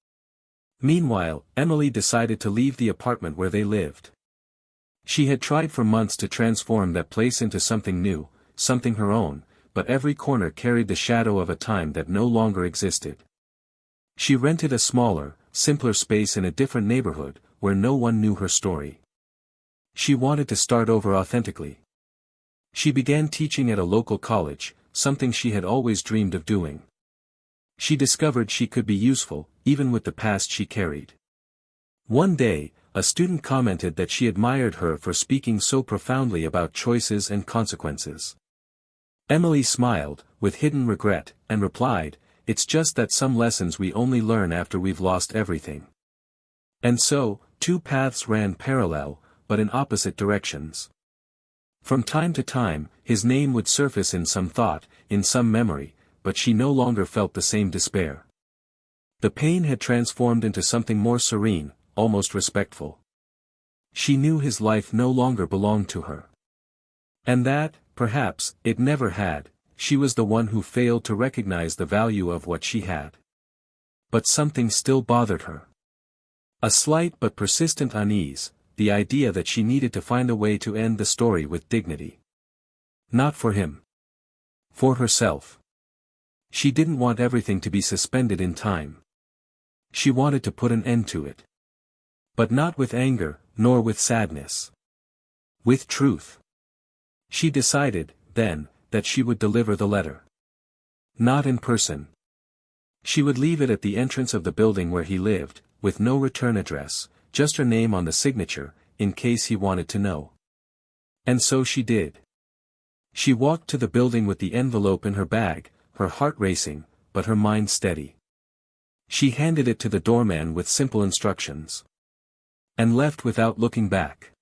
Meanwhile, Emily decided to leave the apartment where they lived. She had tried for months to transform that place into something new, something her own, but every corner carried the shadow of a time that no longer existed. She rented a smaller, simpler space in a different neighborhood, where no one knew her story. She wanted to start over authentically. She began teaching at a local college, something she had always dreamed of doing. She discovered she could be useful, even with the past she carried. One day, a student commented that she admired her for speaking so profoundly about choices and consequences. Emily smiled, with hidden regret, and replied, "It's just that some lessons we only learn after we've lost everything." And so, two paths ran parallel, but in opposite directions. From time to time, his name would surface in some thought, in some memory, but she no longer felt the same despair. The pain had transformed into something more serene, almost respectful. She knew his life no longer belonged to her. And that, perhaps, it never had. She was the one who failed to recognize the value of what she had. But something still bothered her. A slight but persistent unease, the idea that she needed to find a way to end the story with dignity. Not for him. For herself. She didn't want everything to be suspended in time. She wanted to put an end to it. But not with anger, nor with sadness. With truth. She decided, then, that she would deliver the letter. Not in person. She would leave it at the entrance of the building where he lived, with no return address, just her name on the signature, in case he wanted to know. And so she did. She walked to the building with the envelope in her bag, her heart racing, but her mind steady. She handed it to the doorman with simple instructions. And left without looking back.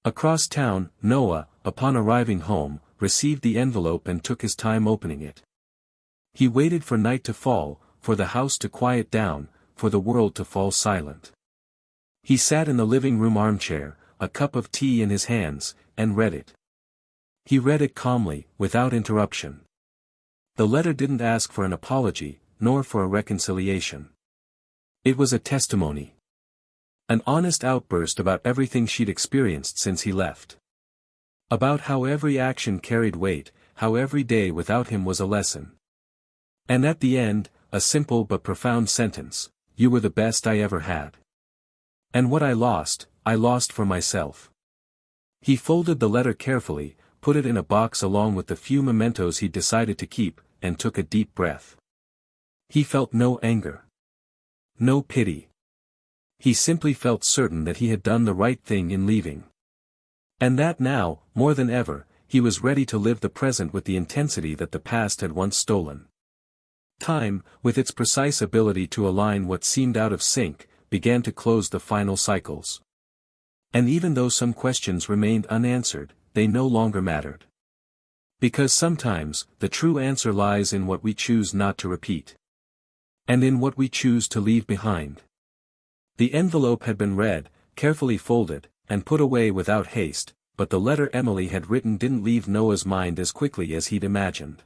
Across town, Noah, upon arriving home, received the envelope and took his time opening it. He waited for night to fall, for the house to quiet down, for the world to fall silent. He sat in the living room armchair, a cup of tea in his hands, and read it. He read it calmly, without interruption. The letter didn't ask for an apology, nor for a reconciliation. It was a testimony. An honest outburst about everything she'd experienced since he left. About how every action carried weight, how every day without him was a lesson. And at the end, a simple but profound sentence, "You were the best I ever had. And what I lost for myself." He folded the letter carefully, put it in a box along with the few mementos he'd decided to keep, and took a deep breath. He felt no anger. No pity. He simply felt certain that he had done the right thing in leaving. And that now, more than ever, he was ready to live the present with the intensity that the past had once stolen. Time, with its precise ability to align what seemed out of sync, began to close the final cycles. And even though some questions remained unanswered, they no longer mattered. Because sometimes, the true answer lies in what we choose not to repeat. And in what we choose to leave behind. The envelope had been read, carefully folded, and put away without haste, but the letter Emily had written didn't leave Noah's mind as quickly as he'd imagined.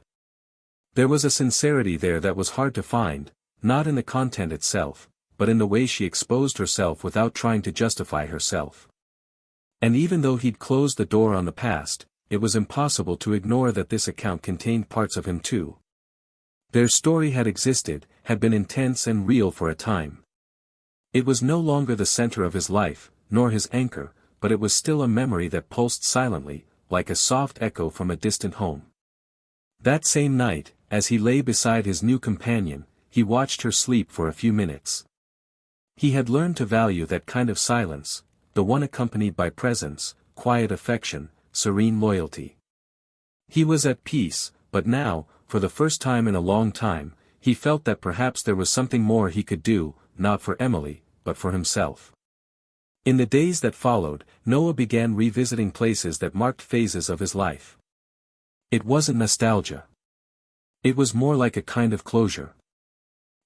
There was a sincerity there that was hard to find, not in the content itself, but in the way she exposed herself without trying to justify herself. And even though he'd closed the door on the past, it was impossible to ignore that this account contained parts of him too. Their story had existed, had been intense and real for a time. It was no longer the center of his life, nor his anchor, but it was still a memory that pulsed silently, like a soft echo from a distant home. That same night, as he lay beside his new companion, he watched her sleep for a few minutes. He had learned to value that kind of silence, the one accompanied by presence, quiet affection, serene loyalty. He was at peace, but now, for the first time in a long time, he felt that perhaps there was something more he could do, not for Emily, but for himself. In the days that followed, Noah began revisiting places that marked phases of his life. It wasn't nostalgia. It was more like a kind of closure.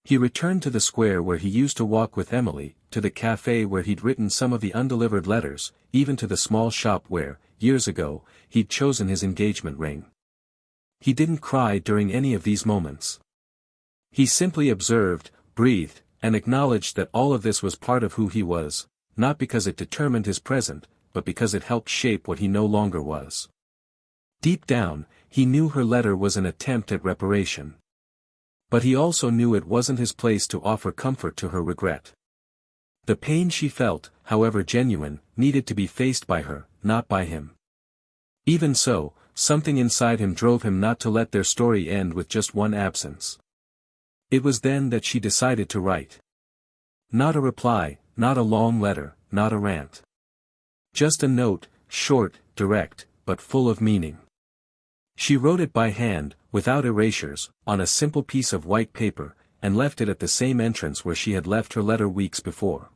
He returned to the square where he used to walk with Emily, to the cafe where he'd written some of the undelivered letters, even to the small shop where, years ago, he'd chosen his engagement ring. He didn't cry during any of these moments. He simply observed, breathed, and acknowledged that all of this was part of who he was, not because it determined his present, but because it helped shape what he no longer was. Deep down, he knew her letter was an attempt at reparation. But he also knew it wasn't his place to offer comfort to her regret. The pain she felt, however genuine, needed to be faced by her, not by him. Even so, something inside him drove him not to let their story end with just one absence. It was then that she decided to write. Not a reply, not a long letter, not a rant. Just a note, short, direct, but full of meaning. She wrote it by hand, without erasures, on a simple piece of white paper, and left it at the same entrance where she had left her letter weeks before.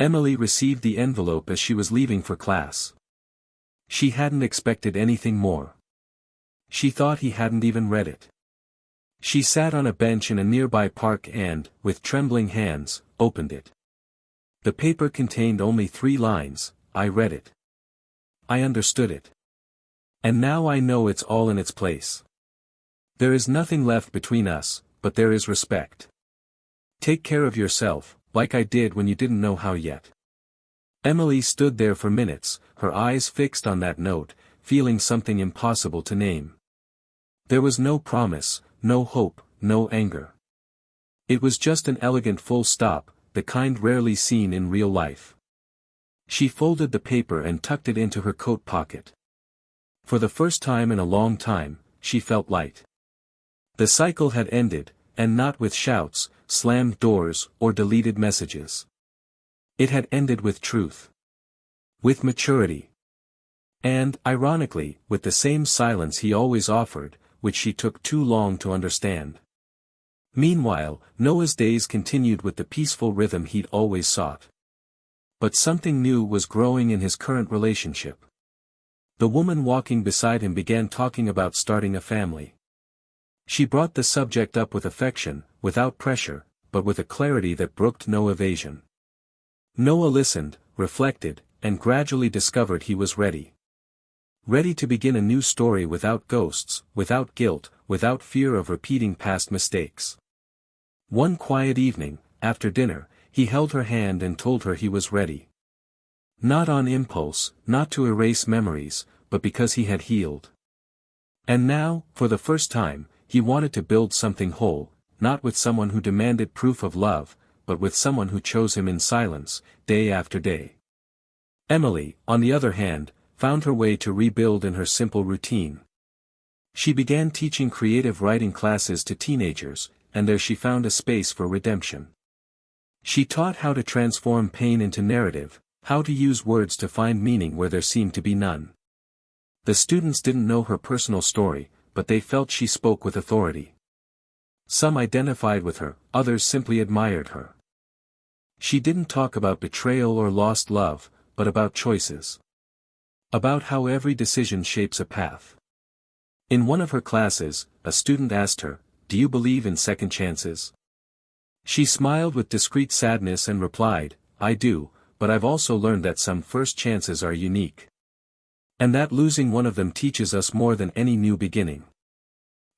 Emily received the envelope as she was leaving for class. She hadn't expected anything more. She thought he hadn't even read it. She sat on a bench in a nearby park and, with trembling hands, opened it. The paper contained only 3 lines. I read it. I understood it. And now I know it's all in its place. There is nothing left between us, but there is respect. Take care of yourself, like I did when you didn't know how yet. Emily stood there for minutes, her eyes fixed on that note, feeling something impossible to name. There was no promise, no hope, no anger. It was just an elegant full stop, the kind rarely seen in real life. She folded the paper and tucked it into her coat pocket. For the first time in a long time, she felt light. The cycle had ended, and not with shouts, slammed doors, or deleted messages. It had ended with truth. With maturity. And, ironically, with the same silence he always offered, which she took too long to understand. Meanwhile, Noah's days continued with the peaceful rhythm he'd always sought. But something new was growing in his current relationship. The woman walking beside him began talking about starting a family. She brought the subject up with affection, without pressure, but with a clarity that brooked no evasion. Noah listened, reflected, and gradually discovered he was ready. Ready to begin a new story without ghosts, without guilt, without fear of repeating past mistakes. One quiet evening, after dinner, he held her hand and told her he was ready. Not on impulse, not to erase memories, but because he had healed. And now, for the first time, he wanted to build something whole, not with someone who demanded proof of love, but with someone who chose him in silence, day after day. Emily, on the other hand, found her way to rebuild in her simple routine. She began teaching creative writing classes to teenagers, and there she found a space for redemption. She taught how to transform pain into narrative, how to use words to find meaning where there seemed to be none. The students didn't know her personal story, but they felt she spoke with authority. Some identified with her, others simply admired her. She didn't talk about betrayal or lost love, but about choices. About how every decision shapes a path. In one of her classes, a student asked her, "Do you believe in second chances?" She smiled with discreet sadness and replied, "I do, but I've also learned that some first chances are unique. And that losing one of them teaches us more than any new beginning."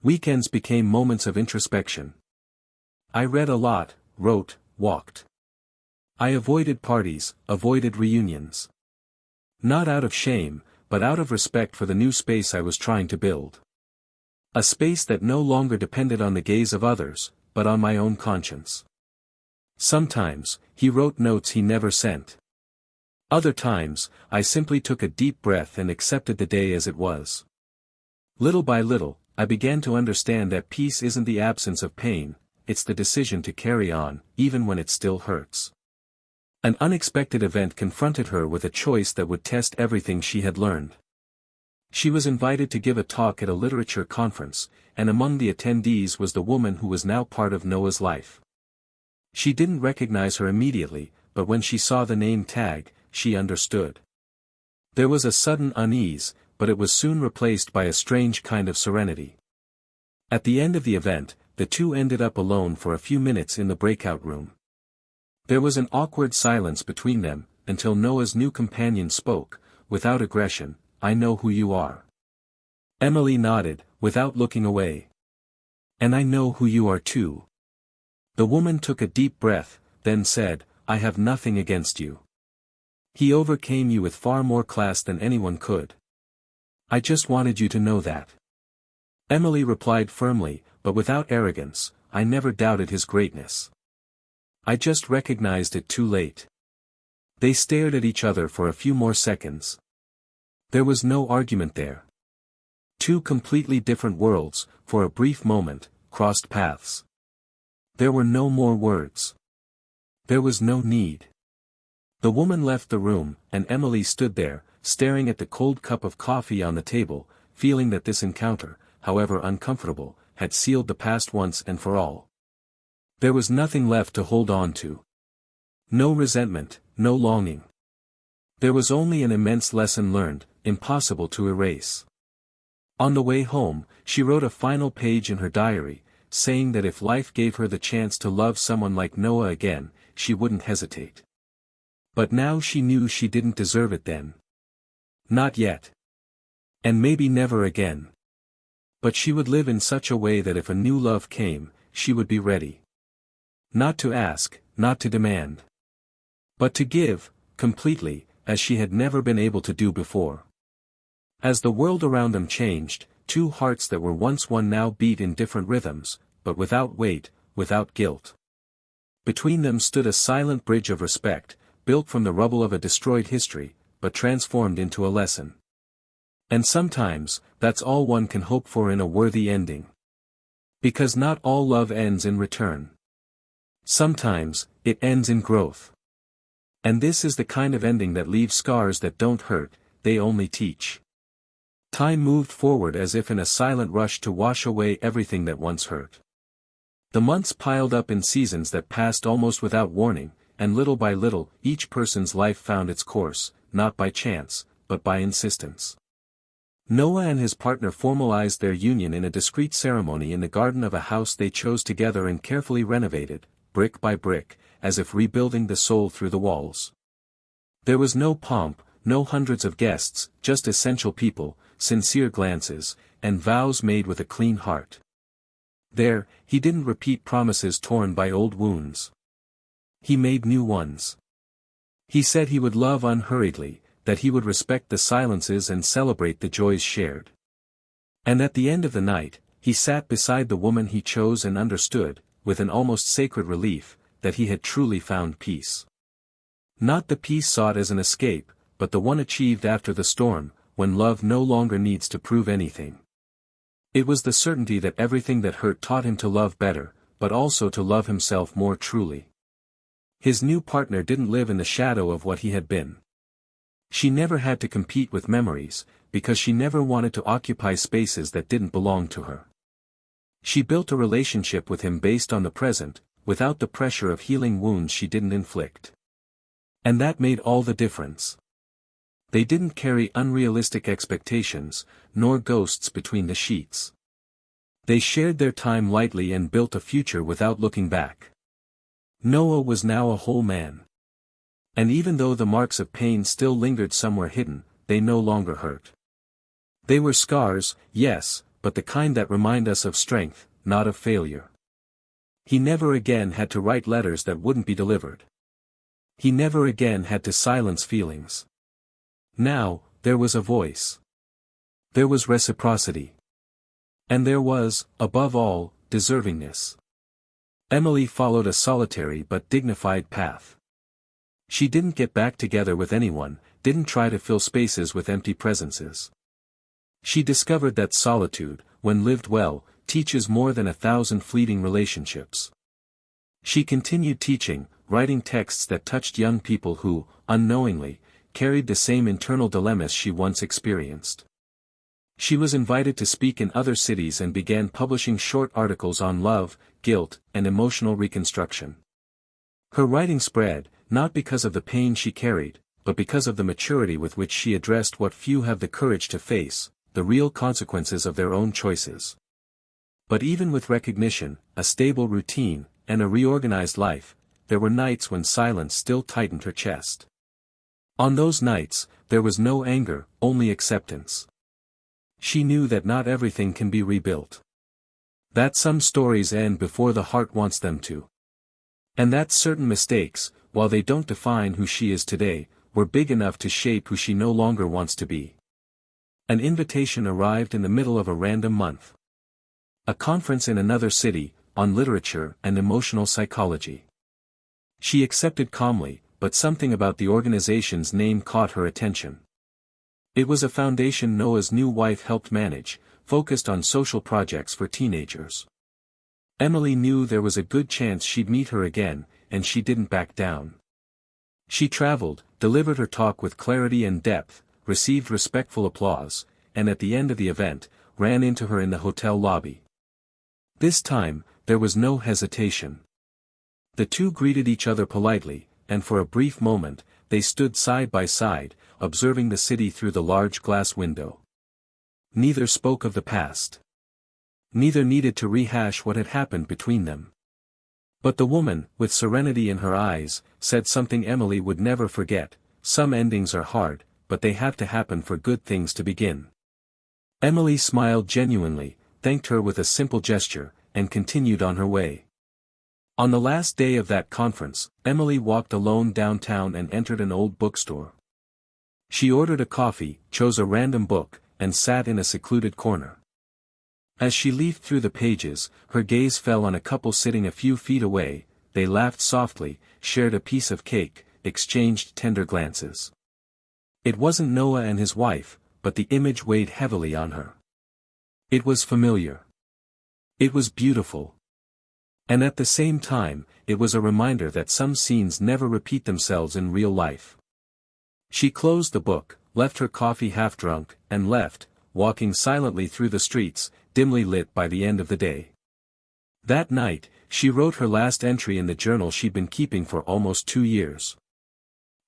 Weekends became moments of introspection. I read a lot, wrote, walked. I avoided parties, avoided reunions. Not out of shame, but out of respect for the new space I was trying to build. A space that no longer depended on the gaze of others, but on my own conscience. Sometimes, he wrote notes he never sent. Other times, I simply took a deep breath and accepted the day as it was. Little by little, I began to understand that peace isn't the absence of pain, it's the decision to carry on, even when it still hurts. An unexpected event confronted her with a choice that would test everything she had learned. She was invited to give a talk at a literature conference, and among the attendees was the woman who was now part of Noah's life. She didn't recognize her immediately, but when she saw the name tag, she understood. There was a sudden unease, but it was soon replaced by a strange kind of serenity. At the end of the event, the two ended up alone for a few minutes in the breakout room. There was an awkward silence between them, until Noah's new companion spoke, without aggression, "I know who you are." Emily nodded, without looking away. "And I know who you are too." The woman took a deep breath, then said, "I have nothing against you. He overcame you with far more class than anyone could. I just wanted you to know that." Emily replied firmly, but without arrogance, "I never doubted his greatness. I just recognized it too late." They stared at each other for a few more seconds. There was no argument there. Two completely different worlds, for a brief moment, crossed paths. There were no more words. There was no need. The woman left the room, and Emily stood there, staring at the cold cup of coffee on the table, feeling that this encounter, however uncomfortable, had sealed the past once and for all. There was nothing left to hold on to. No resentment, no longing. There was only an immense lesson learned, impossible to erase. On the way home, she wrote a final page in her diary, saying that if life gave her the chance to love someone like Noah again, she wouldn't hesitate. But now she knew she didn't deserve it then. Not yet. And maybe never again. But she would live in such a way that if a new love came, she would be ready. Not to ask, not to demand. But to give, completely, as she had never been able to do before. As the world around them changed, two hearts that were once one now beat in different rhythms, but without weight, without guilt. Between them stood a silent bridge of respect, built from the rubble of a destroyed history, but transformed into a lesson. And sometimes, that's all one can hope for in a worthy ending. Because not all love ends in return. Sometimes, it ends in growth. And this is the kind of ending that leaves scars that don't hurt, they only teach. Time moved forward as if in a silent rush to wash away everything that once hurt. The months piled up in seasons that passed almost without warning, and little by little, each person's life found its course, not by chance, but by insistence. Noah and his partner formalized their union in a discreet ceremony in the garden of a house they chose together and carefully renovated, brick by brick, as if rebuilding the soul through the walls. There was no pomp, no hundreds of guests, just essential people, sincere glances, and vows made with a clean heart. There, he didn't repeat promises torn by old wounds. He made new ones. He said he would love unhurriedly, that he would respect the silences and celebrate the joys shared. And at the end of the night, he sat beside the woman he chose and understood, with an almost sacred relief, that he had truly found peace. Not the peace sought as an escape, but the one achieved after the storm, when love no longer needs to prove anything. It was the certainty that everything that hurt taught him to love better, but also to love himself more truly. His new partner didn't live in the shadow of what he had been. She never had to compete with memories, because she never wanted to occupy spaces that didn't belong to her. She built a relationship with him based on the present, without the pressure of healing wounds she didn't inflict. And that made all the difference. They didn't carry unrealistic expectations, nor ghosts between the sheets. They shared their time lightly and built a future without looking back. Noah was now a whole man. And even though the marks of pain still lingered somewhere hidden, they no longer hurt. They were scars, yes, but the kind that remind us of strength, not of failure. He never again had to write letters that wouldn't be delivered. He never again had to silence feelings. Now, there was a voice. There was reciprocity. And there was, above all, deservingness. Emily followed a solitary but dignified path. She didn't get back together with anyone, didn't try to fill spaces with empty presences. She discovered that solitude, when lived well, teaches more than 1,000 fleeting relationships. She continued teaching, writing texts that touched young people who, unknowingly, carried the same internal dilemmas she once experienced. She was invited to speak in other cities and began publishing short articles on love, guilt, and emotional reconstruction. Her writing spread, not because of the pain she carried, but because of the maturity with which she addressed what few have the courage to face, the real consequences of their own choices. But even with recognition, a stable routine, and a reorganized life, there were nights when silence still tightened her chest. On those nights, there was no anger, only acceptance. She knew that not everything can be rebuilt. That some stories end before the heart wants them to. And that certain mistakes, while they don't define who she is today, were big enough to shape who she no longer wants to be. An invitation arrived in the middle of a random month. A conference in another city, on literature and emotional psychology. She accepted calmly, but something about the organization's name caught her attention. It was a foundation Noah's new wife helped manage, focused on social projects for teenagers. Emily knew there was a good chance she'd meet her again, and she didn't back down. She traveled, delivered her talk with clarity and depth, received respectful applause, and at the end of the event, ran into her in the hotel lobby. This time, there was no hesitation. The two greeted each other politely, and for a brief moment, they stood side by side, observing the city through the large glass window. Neither spoke of the past. Neither needed to rehash what had happened between them. But the woman, with serenity in her eyes, said something Emily would never forget: some endings are hard, but they have to happen for good things to begin. Emily smiled genuinely, thanked her with a simple gesture, and continued on her way. On the last day of that conference, Emily walked alone downtown and entered an old bookstore. She ordered a coffee, chose a random book, and sat in a secluded corner. As she leafed through the pages, her gaze fell on a couple sitting a few feet away. They laughed softly, shared a piece of cake, exchanged tender glances. It wasn't Noah and his wife, but the image weighed heavily on her. It was familiar. It was beautiful. And at the same time, it was a reminder that some scenes never repeat themselves in real life. She closed the book, left her coffee half drunk, and left, walking silently through the streets, dimly lit by the end of the day. That night, she wrote her last entry in the journal she'd been keeping for almost 2 years.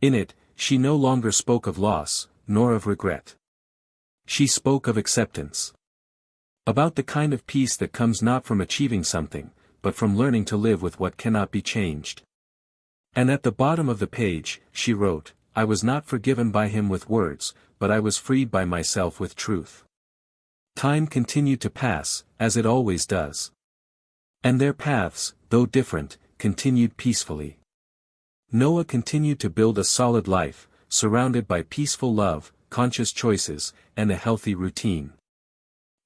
In it, she no longer spoke of loss, nor of regret. She spoke of acceptance. About the kind of peace that comes not from achieving something, but from learning to live with what cannot be changed. And at the bottom of the page, she wrote, "I was not forgiven by him with words, but I was freed by myself with truth." Time continued to pass, as it always does. And their paths, though different, continued peacefully. Noah continued to build a solid life, surrounded by peaceful love, conscious choices, and a healthy routine.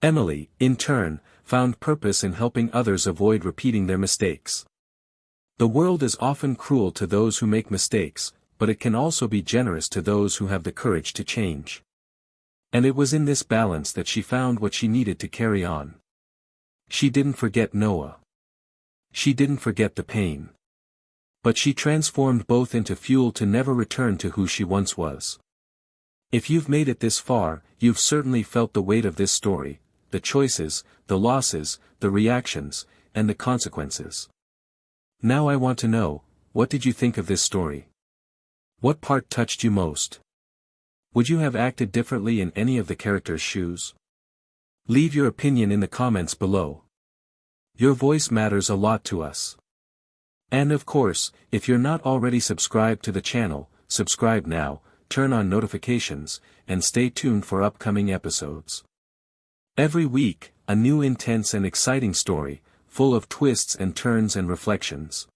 Emily, in turn, found purpose in helping others avoid repeating their mistakes. The world is often cruel to those who make mistakes, but it can also be generous to those who have the courage to change. And it was in this balance that she found what she needed to carry on. She didn't forget Noah. She didn't forget the pain. But she transformed both into fuel to never return to who she once was. If you've made it this far, you've certainly felt the weight of this story, the choices, the losses, the reactions, and the consequences. Now I want to know, what did you think of this story? What part touched you most? Would you have acted differently in any of the characters' shoes? Leave your opinion in the comments below. Your voice matters a lot to us. And of course, if you're not already subscribed to the channel, subscribe now, turn on notifications, and stay tuned for upcoming episodes. Every week, a new intense and exciting story, full of twists and turns and reflections.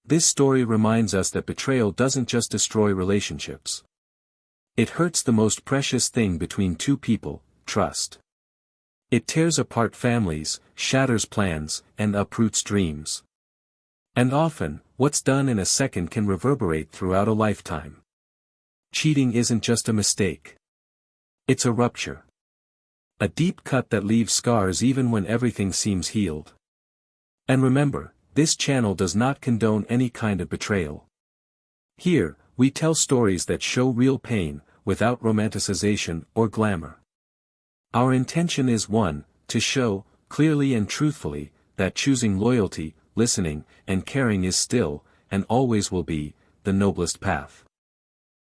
This story reminds us that betrayal doesn't just destroy relationships. It hurts the most precious thing between two people, trust. It tears apart families, shatters plans, and uproots dreams. And often, what's done in a second can reverberate throughout a lifetime. Cheating isn't just a mistake. It's a rupture. A deep cut that leaves scars even when everything seems healed. And remember, this channel does not condone any kind of betrayal. Here, we tell stories that show real pain, without romanticization or glamour. Our intention is one, to show, clearly and truthfully, that choosing loyalty, listening, and caring is still, and always will be, the noblest path.